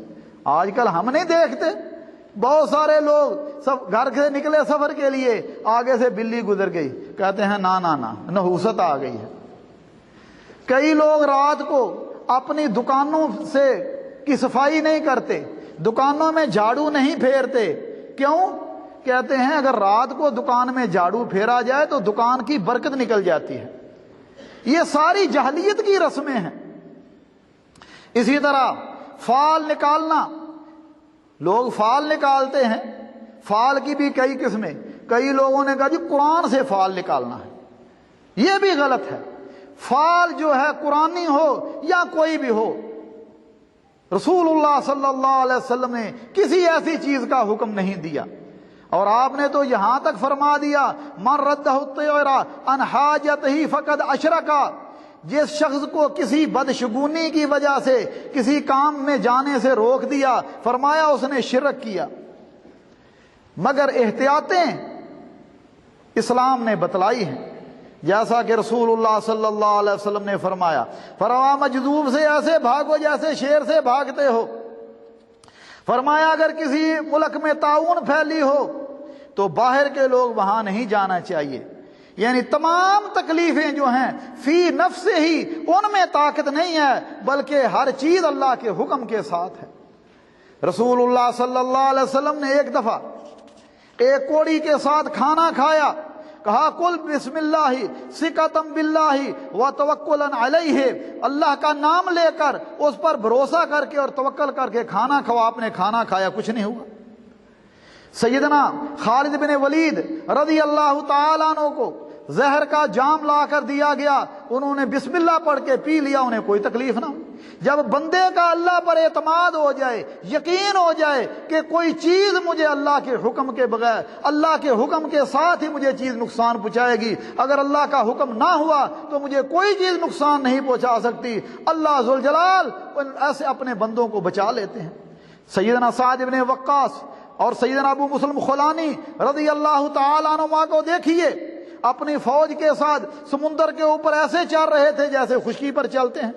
[SPEAKER 3] آج کل ہم نہیں دیکھتے بہت سارے لوگ سب گھر سے نکلے سفر کے لیے، آگے سے بلی گزر گئی، کہتے ہیں نا نا نا نحوست آ گئی ہے۔ کئی لوگ رات کو اپنی دکانوں سے کی صفائی نہیں کرتے، دکانوں میں جھاڑو نہیں پھیرتے، کیوں؟ کہتے ہیں اگر رات کو دکان میں جھاڑو پھیرا جائے تو دکان کی برکت نکل جاتی ہے۔ یہ ساری جہلیت کی رسمیں ہیں۔ اسی طرح فال نکالنا، لوگ فال نکالتے ہیں، فال کی بھی کئی قسمیں۔ کئی لوگوں نے کہا جی قرآن سے فال نکالنا ہے، یہ بھی غلط ہے۔ فال جو ہے قرآنی ہو یا کوئی بھی ہو، رسول اللہ صلی اللہ علیہ وسلم نے کسی ایسی چیز کا حکم نہیں دیا، اور آپ نے تو یہاں تک فرما دیا من رد الطیر عن حاجتہ فقد اشرک، جس شخص کو کسی بدشگونی کی وجہ سے کسی کام میں جانے سے روک دیا، فرمایا اس نے شرک کیا۔ مگر احتیاطیں اسلام نے بتلائی ہیں، جیسا کہ رسول اللہ صلی اللہ علیہ وسلم نے فرمایا فروا مجذوب سے ایسے بھاگو جیسے شیر سے بھاگتے ہو۔ فرمایا اگر کسی ملک میں طاعون پھیلی ہو تو باہر کے لوگ وہاں نہیں جانا چاہیے، یعنی تمام تکلیفیں جو ہیں فی نفس ہی ان میں طاقت نہیں ہے، بلکہ ہر چیز اللہ کے حکم کے ساتھ ہے۔ رسول اللہ صلی اللہ علیہ وسلم نے ایک دفعہ ایک کوڑی کے ساتھ کھانا کھایا، کہا کل بسم اللہ ثقۃ باللہ وتوکلا علیہ، اللہ کا نام لے کر اس پر بھروسہ کر کے اور توکل کر کے کھانا کھاؤ۔ آپ نے کھانا کھایا، کچھ نہیں ہوا۔ سیدنا خالد بن ولید رضی اللہ تعالیٰ عنہ کو زہر کا جام لا کر دیا گیا، انہوں نے بسم اللہ پڑھ کے پی لیا، انہیں کوئی تکلیف نہ ہو۔ جب بندے کا اللہ پر اعتماد ہو جائے، یقین ہو جائے کہ کوئی چیز مجھے اللہ کے حکم کے بغیر، اللہ کے حکم کے ساتھ ہی مجھے چیز نقصان پہنچائے گی، اگر اللہ کا حکم نہ ہوا تو مجھے کوئی چیز نقصان نہیں پہنچا سکتی، اللہ ذوالجلال ایسے اپنے بندوں کو بچا لیتے ہیں۔ سیدنا سعد بن وقاص اور سیدنا ابو مسلم خولانی رضی اللہ تعالیٰ عنہ کو دیکھیے، اپنی فوج کے ساتھ سمندر کے اوپر ایسے چل رہے تھے جیسے خشکی پر چلتے ہیں۔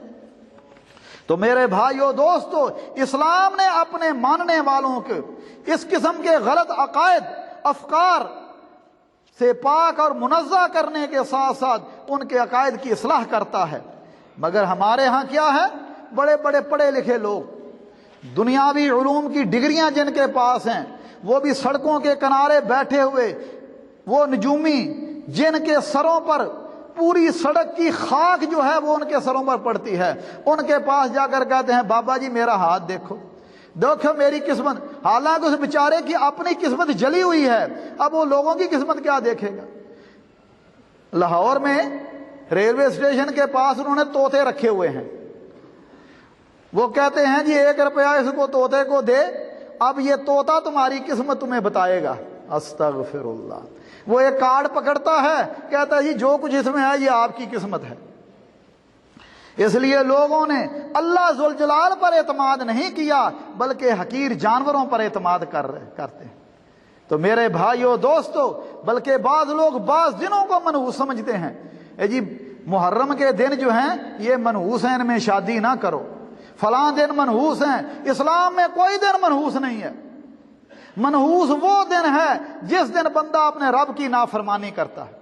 [SPEAKER 3] تو میرے بھائیو دوستو، اسلام نے اپنے ماننے والوں کے اس قسم کے غلط عقائد افکار سے پاک اور منزہ کرنے کے ساتھ ساتھ ان کے عقائد کی اصلاح کرتا ہے۔ مگر ہمارے ہاں کیا ہے، بڑے بڑے پڑھے لکھے لوگ، دنیاوی علوم کی ڈگریاں جن کے پاس ہیں، وہ بھی سڑکوں کے کنارے بیٹھے ہوئے، وہ نجومی جن کے سروں پر پوری سڑک کی خاک جو ہے وہ ان کے سروں پر پڑتی ہے، ان کے پاس جا کر کہتے ہیں بابا جی میرا ہاتھ دیکھو، دیکھو میری قسمت، حالانکہ اس بیچارے کی اپنی قسمت جلی ہوئی ہے، اب وہ لوگوں کی قسمت کیا دیکھے گا۔ لاہور میں ریلوے اسٹیشن کے پاس انہوں نے طوطے رکھے ہوئے ہیں، وہ کہتے ہیں جی 1 روپیہ اس کو طوطے کو دے، اب یہ طوطا تمہاری قسمت تمہیں بتائے گا۔ استغفر اللہ۔ وہ ایک کارڈ پکڑتا ہے، کہتا ہے جی جو کچھ اس میں ہے یہ آپ کی قسمت ہے۔ اس لیے لوگوں نے اللہ ذوالجلال پر اعتماد نہیں کیا، بلکہ حقیر جانوروں پر اعتماد کرتے ہیں۔ تو میرے بھائیو دوستو، بلکہ بعض لوگ بعض دنوں کو منحوس سمجھتے ہیں، اے جی محرم کے دن جو ہیں یہ منحوس ہیں، ان میں شادی نہ کرو، فلاں دن منحوس ہیں۔ اسلام میں کوئی دن منحوس نہیں ہے۔ منحوس وہ دن ہے جس دن بندہ اپنے رب کی نافرمانی کرتا ہے۔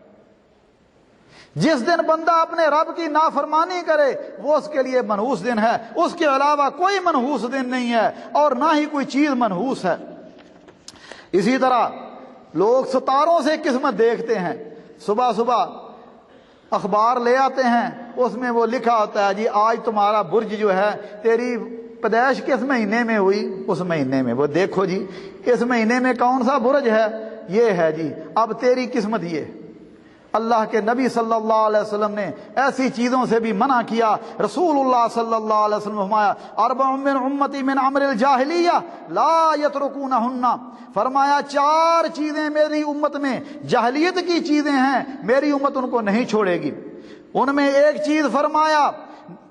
[SPEAKER 3] جس دن بندہ اپنے رب کی نافرمانی کرے وہ اس کے لیے منحوس دن ہے، اس کے علاوہ کوئی منحوس دن نہیں ہے، اور نہ ہی کوئی چیز منحوس ہے۔ اسی طرح لوگ ستاروں سے قسمت دیکھتے ہیں، صبح صبح اخبار لے آتے ہیں، اس میں وہ لکھا ہوتا ہے جی آج تمہارا برج جو ہے، تیری پیدائش کس مہینے میں ہوئی، اس مہینے میں، وہ دیکھو جی اس مہینے میں کون سا برج ہے، یہ ہے جی، اب تیری قسمت یہ۔ اللہ کے نبی صلی اللہ علیہ وسلم نے ایسی چیزوں سے بھی منع کیا۔ رسول اللہ صلی اللہ علیہ وسلم نے فرمایا اربع من امتی من امر الجاہلیہ لا یترکونہن، فرمایا 4 چیزیں میری امت میں جاہلیت کی چیزیں ہیں، میری امت ان کو نہیں چھوڑے گی۔ ان میں ایک چیز فرمایا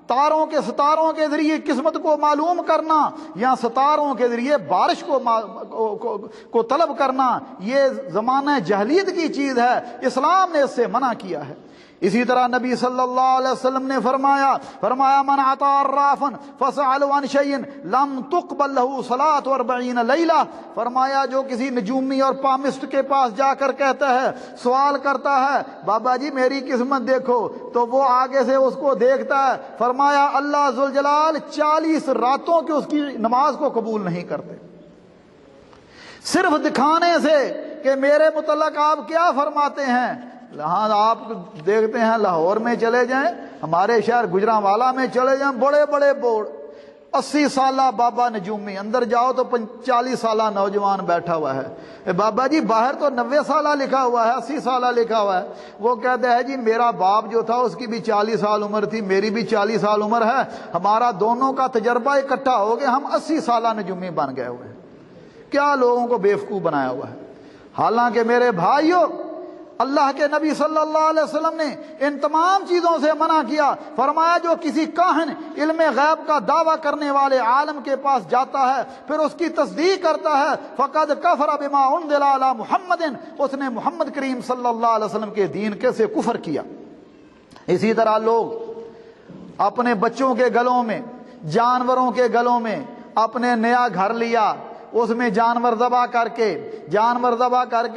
[SPEAKER 3] ستاروں کے ذریعے قسمت کو معلوم کرنا یا ستاروں کے ذریعے بارش کو طلب کرنا، یہ زمانہ جہلیت کی چیز ہے، اسلام نے اس سے منع کیا ہے۔ اسی طرح نبی صلی اللہ علیہ وسلم نے فرمایا من عطا عرافا فسألوا عن شيء لم تقبل له صلاة 40 لیلہ، فرمایا جو کسی نجومی اور پامسٹ کے پاس جا کر کہتا ہے، سوال کرتا ہے بابا جی میری قسمت دیکھو، تو وہ آگے سے اس کو دیکھتا ہے، فرمایا اللہ ذوالجلال 40 راتوں کی اس کی نماز کو قبول نہیں کرتے، صرف دکھانے سے کہ میرے متعلق آپ کیا فرماتے ہیں۔ ہاں آپ دیکھتے ہیں لاہور میں چلے جائیں، ہمارے شہر گجرانوالہ میں چلے جائیں، بڑے بڑے بورڈ 80 سالہ بابا نجومی، اندر جاؤ تو 40 سالہ نوجوان بیٹھا ہوا ہے، بابا جی باہر تو 90 سالہ لکھا ہوا ہے، 80 سالہ لکھا ہوا ہے۔ وہ کہتا ہے جی میرا باپ جو تھا اس کی بھی 40 سال عمر تھی، میری بھی 40 سال عمر ہے، ہمارا دونوں کا تجربہ اکٹھا ہو گیا، ہم 80 سالہ نجومی بن گئے ہوئے ہیں۔ کیا لوگوں کو بیوقوف بنایا ہوا ہے۔ حالانکہ میرے بھائیوں اللہ کے نبی صلی اللہ علیہ وسلم نے ان تمام چیزوں سے منع کیا، فرمایا جو کسی کاہن علم غیب کا دعویٰ کرنے والے عالم کے پاس جاتا ہے پھر اس کی تصدیق کرتا ہے فقد کفر بما انزل علی محمد، اس نے محمد کریم صلی اللہ علیہ وسلم کے دین کے سے کفر کیا۔ اسی طرح لوگ اپنے بچوں کے گلوں میں، جانوروں کے گلوں میں اپنے نیا گھر لیا، اس میں جانور ذبح کر کے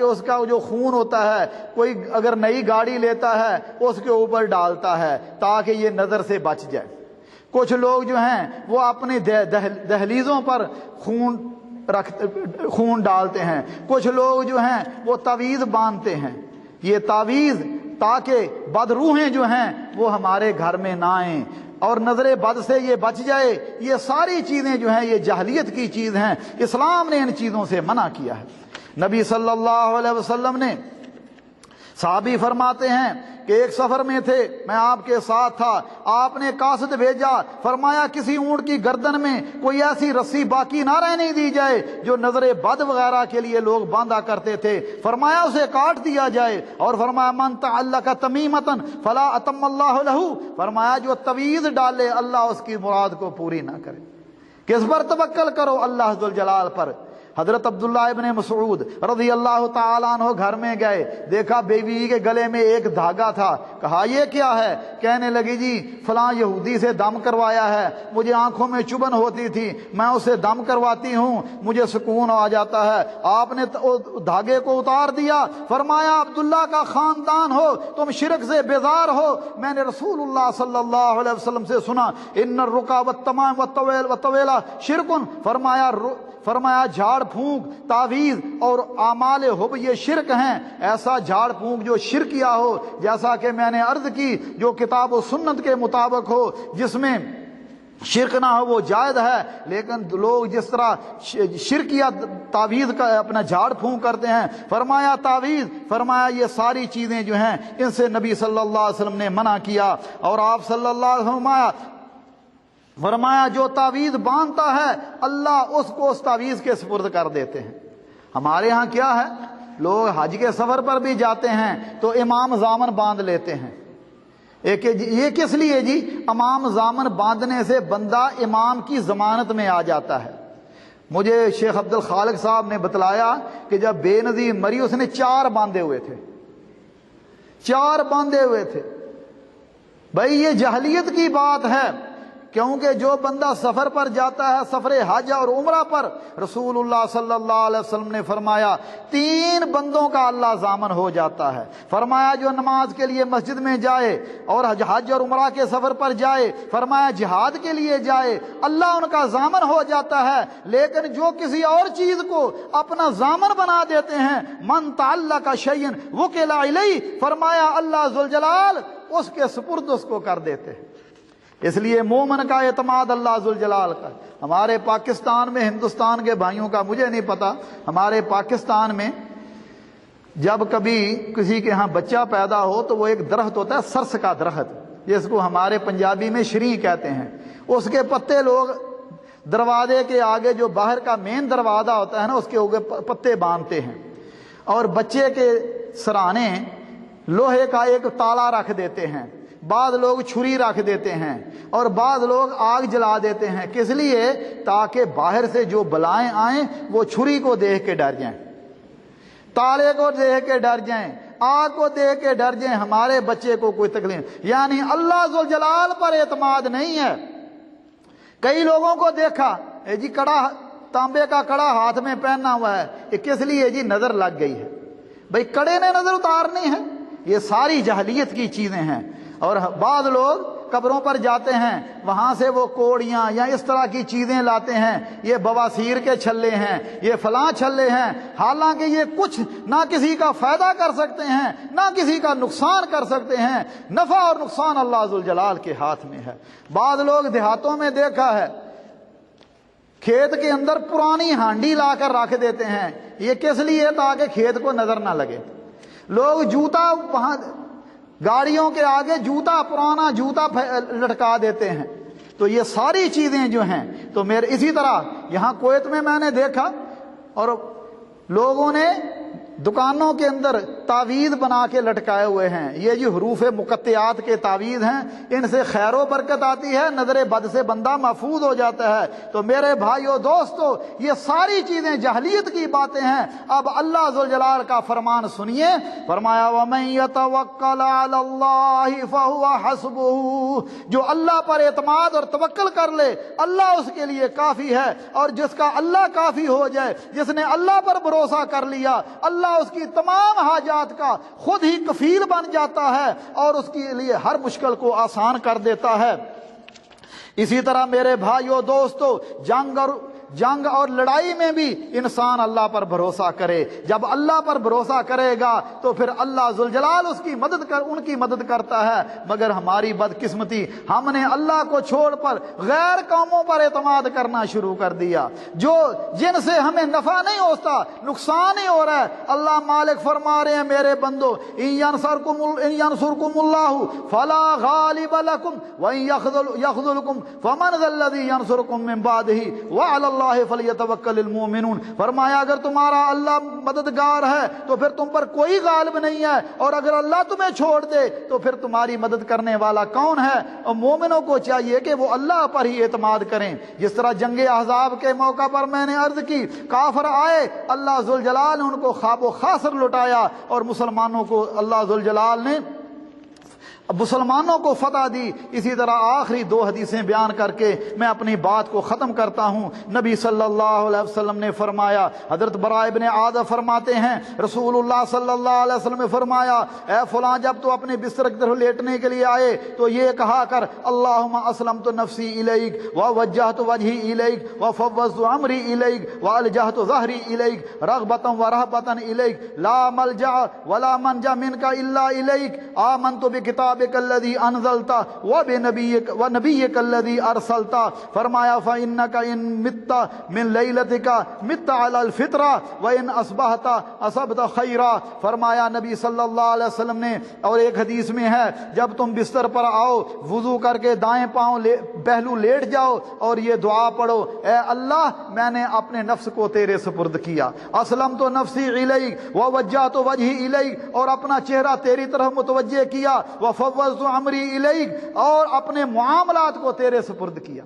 [SPEAKER 3] اس کا جو خون ہوتا ہے، کوئی اگر نئی گاڑی لیتا ہے اس کے اوپر ڈالتا ہے تاکہ یہ نظر سے بچ جائے۔ کچھ لوگ جو ہیں وہ اپنی دہلیزوں پر خون ڈالتے ہیں، کچھ لوگ جو ہیں وہ تعویذ باندھتے ہیں، یہ تعویذ تاکہ بدروحیں جو ہیں وہ ہمارے گھر میں نہ آئیں اور نظر بد سے یہ بچ جائے۔ یہ ساری چیزیں جو ہیں یہ جاہلیت کی چیز ہیں، اسلام نے ان چیزوں سے منع کیا ہے۔ نبی صلی اللہ علیہ وسلم نے، صحابی فرماتے ہیں کہ ایک سفر میں تھے، میں آپ کے ساتھ تھا، آپ نے قاصد بھیجا، فرمایا کسی اونٹ کی گردن میں کوئی ایسی رسی باقی نہ رہنے دی جائے جو نظر بد وغیرہ کے لیے لوگ باندھا کرتے تھے، فرمایا اسے کاٹ دیا جائے، اور فرمایا من تعلق تمیمۃ فلا اتم اللہ لہ، فرمایا جو تعویذ ڈالے اللہ اس کی مراد کو پوری نہ کرے۔ کس پر توکل کرو؟ اللہ ذوالجلال پر۔ حضرت عبداللہ ابن مسعود رضی اللہ تعالیٰ عنہ گھر میں گئے، دیکھا بیوی کے گلے میں ایک دھاگا تھا، کہا یہ کیا ہے؟ کہنے لگی جی فلاں یہودی سے دم کروایا ہے، مجھے آنکھوں میں چبھن ہوتی تھی، میں اسے دم کرواتی ہوں، مجھے سکون آ جاتا ہے۔ آپ نے دھاگے کو اتار دیا، فرمایا عبداللہ کا خاندان ہو تم شرک سے بیزار ہو، میں نے رسول اللہ صلی اللہ علیہ وسلم سے سنا ان الرقا والتمام والطویلہ شرکن، فرمایا جھاڑ پھونک، تعویذ اور اعمال حب یہ شرک ہیں۔ ایسا جھاڑ پھونک جو شرکیہ ہو، جیسا کہ میں نے عرض کی، جو کتاب و سنت کے مطابق ہو، جس میں شرک نہ ہو وہ جائز ہے، لیکن لوگ جس طرح شرکیہ تعویذ کا اپنا جھاڑ پھونک کرتے ہیں، فرمایا تعویذ، فرمایا یہ ساری چیزیں جو ہیں ان سے نبی صلی اللہ علیہ وسلم نے منع کیا۔ اور آپ صلی اللہ علیہ وسلم فرمایا جو تعویذ باندھتا ہے اللہ اس کو اس تعویذ کے سپرد کر دیتے ہیں۔ ہمارے ہاں کیا ہے، لوگ حج کے سفر پر بھی جاتے ہیں تو امام ضامن باندھ لیتے ہیں۔ یہ کس لیے جی؟ امام ضامن باندھنے سے بندہ امام کی ضمانت میں آ جاتا ہے۔ مجھے شیخ عبد الخالق صاحب نے بتلایا کہ جب بے نظیر مری اس نے 4 باندھے ہوئے تھے، 4 باندھے ہوئے تھے۔ بھائی یہ جہلیت کی بات ہے، کیونکہ جو بندہ سفر پر جاتا ہے، سفر حج اور عمرہ پر، رسول اللہ صلی اللہ علیہ وسلم نے فرمایا 3 بندوں کا اللہ ضامن ہو جاتا ہے۔ فرمایا جو نماز کے لیے مسجد میں جائے اور حج اور عمرہ کے سفر پر جائے، فرمایا جہاد کے لیے جائے، اللہ ان کا ضامن ہو جاتا ہے۔ لیکن جو کسی اور چیز کو اپنا ضامن بنا دیتے ہیں، من تعلق شیئا وکل الیہ، فرمایا اللہ ذوالجلال اس کے سپرد اس کو کر دیتے ہیں۔ اس لیے مومن کا اعتماد اللہ ذوالجلال کا۔ ہمارے پاکستان میں، ہندوستان کے بھائیوں کا مجھے نہیں پتا، ہمارے پاکستان میں جب کبھی کسی کے ہاں بچہ پیدا ہو تو وہ ایک درخت ہوتا ہے سرس کا درخت، جس کو ہمارے پنجابی میں شری کہتے ہیں، اس کے پتے لوگ دروازے کے آگے جو باہر کا مین دروازہ ہوتا ہے نا اس کے اوپر پتے باندھتے ہیں، اور بچے کے سرانے لوہے کا ایک تالا رکھ دیتے ہیں، بعض لوگ چھری رکھ دیتے ہیں اور بعض لوگ آگ جلا دیتے ہیں، کس لیے؟ تاکہ باہر سے جو بلائیں آئیں وہ چھری کو دیکھ کے ڈر جائیں، تالے کو دیکھ کے ڈر جائیں، آگ کو دیکھ کے ڈر جائیں، ہمارے بچے کو کوئی تکلیف۔ یعنی اللہ ذوالجلال پر اعتماد نہیں ہے۔ کئی لوگوں کو دیکھا جی کڑا، تانبے کا کڑا ہاتھ میں پہننا ہوا ہے، یہ کس لیے؟ جی نظر لگ گئی ہے۔ بھئی کڑے نے نظر اتارنی ہے؟ یہ ساری جاہلیت کی چیزیں ہیں۔ اور بعض لوگ قبروں پر جاتے ہیں، وہاں سے وہ کوڑیاں یا اس طرح کی چیزیں لاتے ہیں، یہ بواسیر کے چھلے ہیں، یہ فلاں چھلے ہیں، حالانکہ یہ کچھ نہ کسی کا فائدہ کر سکتے ہیں نہ کسی کا نقصان کر سکتے ہیں۔ نفع اور نقصان اللہ ذوالجلال کے ہاتھ میں ہے۔ بعض لوگ دیہاتوں میں دیکھا ہے کھیت کے اندر پرانی ہانڈی لا کر رکھ دیتے ہیں، یہ کس لیے؟ تاکہ کھیت کو نظر نہ لگے۔ لوگ جوتا وہاں گاڑیوں کے آگے جوتا، پرانا جوتا لٹکا دیتے ہیں۔ تو یہ ساری چیزیں جو ہیں، تو میرے اسی طرح یہاں کویت میں نے دیکھا، اور لوگوں نے دکانوں کے اندر تعویذ بنا کے لٹکائے ہوئے ہیں، یہ جو حروف مقطعات کے تعویذ ہیں، ان سے خیر و برکت آتی ہے، نظر بد سے بندہ محفوظ ہو جاتا ہے۔ تو میرے بھائیو دوستو، یہ ساری چیزیں جاہلیت کی باتیں ہیں۔ اب اللہ ذوالجلال کا فرمان سنیے، فرمایا وَمَن يَتَوَكَّلْ عَلَى اللَّهِ فَهُوَ حَسْبُهُ، جو اللہ پر اعتماد اور توکل کر لے اللہ اس کے لیے کافی ہے، اور جس کا اللہ کافی ہو جائے، جس نے اللہ پر بھروسہ کر لیا، اللہ اس کی تمام حاجات کا خود ہی کفیل بن جاتا ہے اور اس کے لیے ہر مشکل کو آسان کر دیتا ہے۔ اسی طرح میرے بھائیو دوستو، جنگ اور لڑائی میں بھی انسان اللہ پر بھروسہ کرے۔ جب اللہ پر بھروسہ کرے گا تو پھر اللہ ذوالجلال ان کی مدد کرتا ہے۔ مگر ہماری بدقسمتی، ہم نے اللہ کو چھوڑ کر غیر قوموں پر اعتماد کرنا شروع کر دیا، جن سے ہمیں نفع نہیں ہوتا، نقصان ہی ہو رہا ہے۔ اللہ مالک فرما رہے ہیں میرے بندو، ان ینصرکم اللہ فلا غالب لکم وان یخذلکم فمن ذا الذی ینصرکم من بعدہ وعلی اللہ فلیتوکل المؤمنون۔ فرمایا اگر تمہارا اللہ مددگار ہے تو پھر تم پر کوئی غالب نہیں ہے، اور اگر اللہ تمہیں چھوڑ دے تو پھر تمہاری مدد کرنے والا کون ہے؟ اور مومنوں کو چاہیے کہ وہ اللہ پر ہی اعتماد کریں۔ جس طرح جنگ احزاب کے موقع پر میں نے عرض کی، کافر آئے، اللہ ذوالجلال نے ان کو خواب و خاصر لٹایا، اور مسلمانوں کو اللہ ذوالجلال نے مسلمانوں کو فتح دی۔ اسی طرح آخری دو حدیثیں بیان کر کے میں اپنی بات کو ختم کرتا ہوں۔ نبی صلی اللہ علیہ وسلم نے فرمایا، حضرت براء ابن عازب فرماتے ہیں رسول اللہ صلی اللہ علیہ وسلم نے فرمایا، اے فلاں جب تو اپنے بستر کی طرف لیٹنے کے لیے آئے تو یہ کہا کر، اللہم اسلمت نفسی الیک ووجہت وجہی الیک وفوضت امری الیک والجہت ظہری الیک رغبتا ورہبتا الیک لا ملجا ولا منجا منک الا الیک آمنت بکتاب الذي انزلت ونبيك الذي ارسلت۔ فرمایا فانك ان مت من ليلتك مت على الفطره وان اصبحت اصبت خيرا۔ فرمایا نبی صلی اللہ علیہ وسلم نے، اور ایک حدیث میں ہے، جب تم بستر پر آؤ وضو کر کے دائیں پاؤں پہلو لیٹ جاؤ اور یہ دعا پڑھو، اے اللہ میں نے اپنے نفس کو تیرے سپرد کیا، اسلمت نفسی الیک ووجہت وجہی الیک، اور اپنا چہرہ تیری طرف متوجہ کیا، وفوضت امری الیک، اور اپنے معاملات کو تیرے سپرد کیا،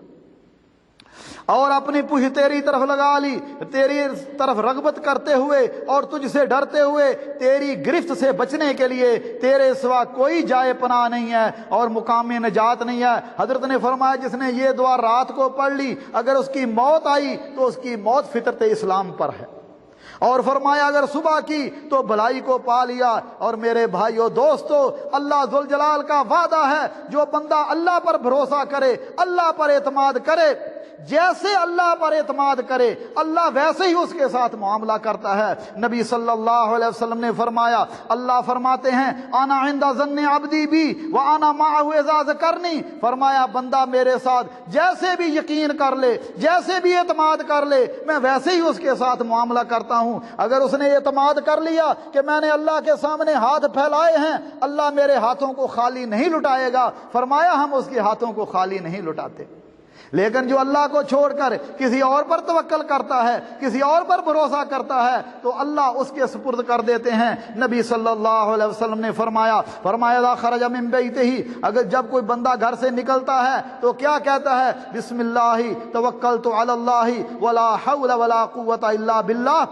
[SPEAKER 3] اور اپنی پوچھ تیری طرف لگا لی، تیری طرف رغبت کرتے ہوئے اور تجھ سے ڈرتے ہوئے، تیری گرفت سے بچنے کے لیے تیرے سوا کوئی جائے پناہ نہیں ہے اور مقام نجات نہیں ہے۔ حضرت نے فرمایا جس نے یہ دعا رات کو پڑھ لی، اگر اس کی موت آئی تو اس کی موت فطرت اسلام پر ہے، اور فرمایا اگر صبح کی تو بھلائی کو پا لیا۔ اور میرے بھائیو دوستو، اللہ ذوالجلال کا وعدہ ہے، جو بندہ اللہ پر بھروسہ کرے، اللہ پر اعتماد کرے، جیسے اللہ پر اعتماد کرے اللہ ویسے ہی اس کے ساتھ معاملہ کرتا ہے۔ نبی صلی اللہ علیہ وسلم نے فرمایا، اللہ فرماتے ہیں انا عند ظن عبدی بی وانا معه اذا ذکرنی، فرمایا بندہ میرے ساتھ جیسے بھی یقین کر لے، جیسے بھی اعتماد کر لے، میں ویسے ہی اس کے ساتھ معاملہ کرتا ہوں۔ اگر اس نے اعتماد کر لیا کہ میں نے اللہ کے سامنے ہاتھ پھیلائے ہیں، اللہ میرے ہاتھوں کو خالی نہیں لٹائے گا، فرمایا ہم اس کے ہاتھوں کو خالی نہیں لٹاتے۔ لیکن جو اللہ کو چھوڑ کر کسی اور پر توکل کرتا ہے، کسی اور پر بھروسہ کرتا ہے، تو اللہ اس کے سپرد کر دیتے ہیں۔ نبی صلی اللہ علیہ وسلم نے فرمایا اذا خرج من بیتہ، اگر جب کوئی بندہ گھر سے نکلتا ہے تو کیا کہتا ہے؟ بسم اللہ توکلت علی اللہ ولا حول ولا قوۃ الا باللہ،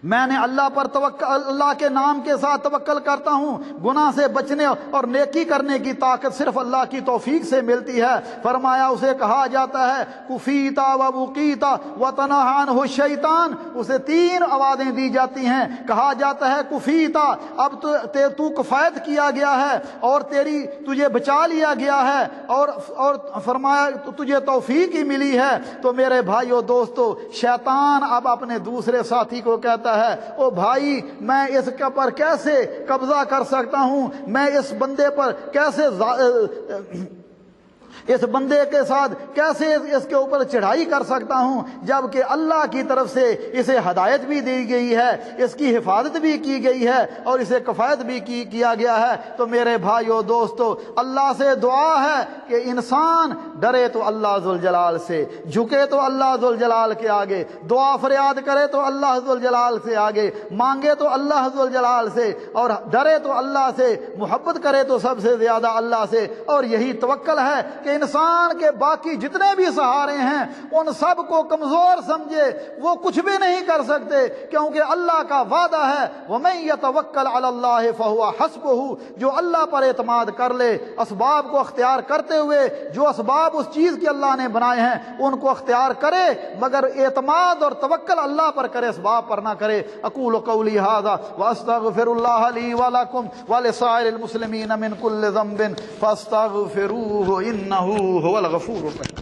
[SPEAKER 3] میں نے اللہ پر توکل، اللہ کے نام کے ساتھ توکل کرتا ہوں، گناہ سے بچنے اور نیکی کرنے کی طاقت صرف اللہ کی توفیق سے ملتی ہے۔ فرمایا اسے کہا جاتا ہے کفیتا و وقیتا و تنہا عنہ الشیطان، اسے 3 آوازیں دی جاتی ہیں، کہا جاتا ہے کفیتا، اب تو کفایت کیا گیا ہے اور تجھے بچا لیا گیا ہے، اور فرمایا تجھے توفیق ہی ملی ہے۔ تو میرے بھائیو دوستو، شیطان اب اپنے دوسرے ساتھی کو کہتا ہے او بھائی میں اس پر کیسے قبضہ کر سکتا ہوں، میں اس بندے پر کیسے اس بندے کے ساتھ کیسے اس کے اوپر چڑھائی کر سکتا ہوں، جبکہ اللہ کی طرف سے اسے ہدایت بھی دی گئی ہے، اس کی حفاظت بھی کی گئی ہے اور اسے کفایت بھی کیا گیا ہے۔ تو میرے بھائیو دوستو، اللہ سے دعا ہے کہ انسان ڈرے تو اللہ ذوالجلال سے، جھکے تو اللہ ذوالجلال کے آگے، دعا فریاد کرے تو اللہ ذوالجلال سے آگے، مانگے تو اللہ ذوالجلال سے، اور ڈرے تو اللہ سے، محبت کرے تو سب سے زیادہ اللہ سے۔ اور یہی توکل ہے کہ انسان کے باقی جتنے بھی سہارے ہیں ان سب کو کمزور سمجھے، وہ کچھ بھی نہیں کر سکتے، کیونکہ اللہ کا وعدہ ہے وَمَن يَتَوَكَّلْ عَلَى اللَّهِ فَهُوَ حَسْبُهُ، جو اللہ پر اعتماد کر لے، اسباب کو اختیار کرتے ہوئے، جو اسباب اس چیز کے اللہ نے بنائے ہیں ان کو اختیار کرے، مگر اعتماد اور توکل اللہ پر کرے، اسباب پر نہ کرے۔ اقول قولی ھذا واستغفر اللہ لی ولکم ولسائر المسلمین من کل ذنب فاستغفروہ انہ هو الغفور الرحیم۔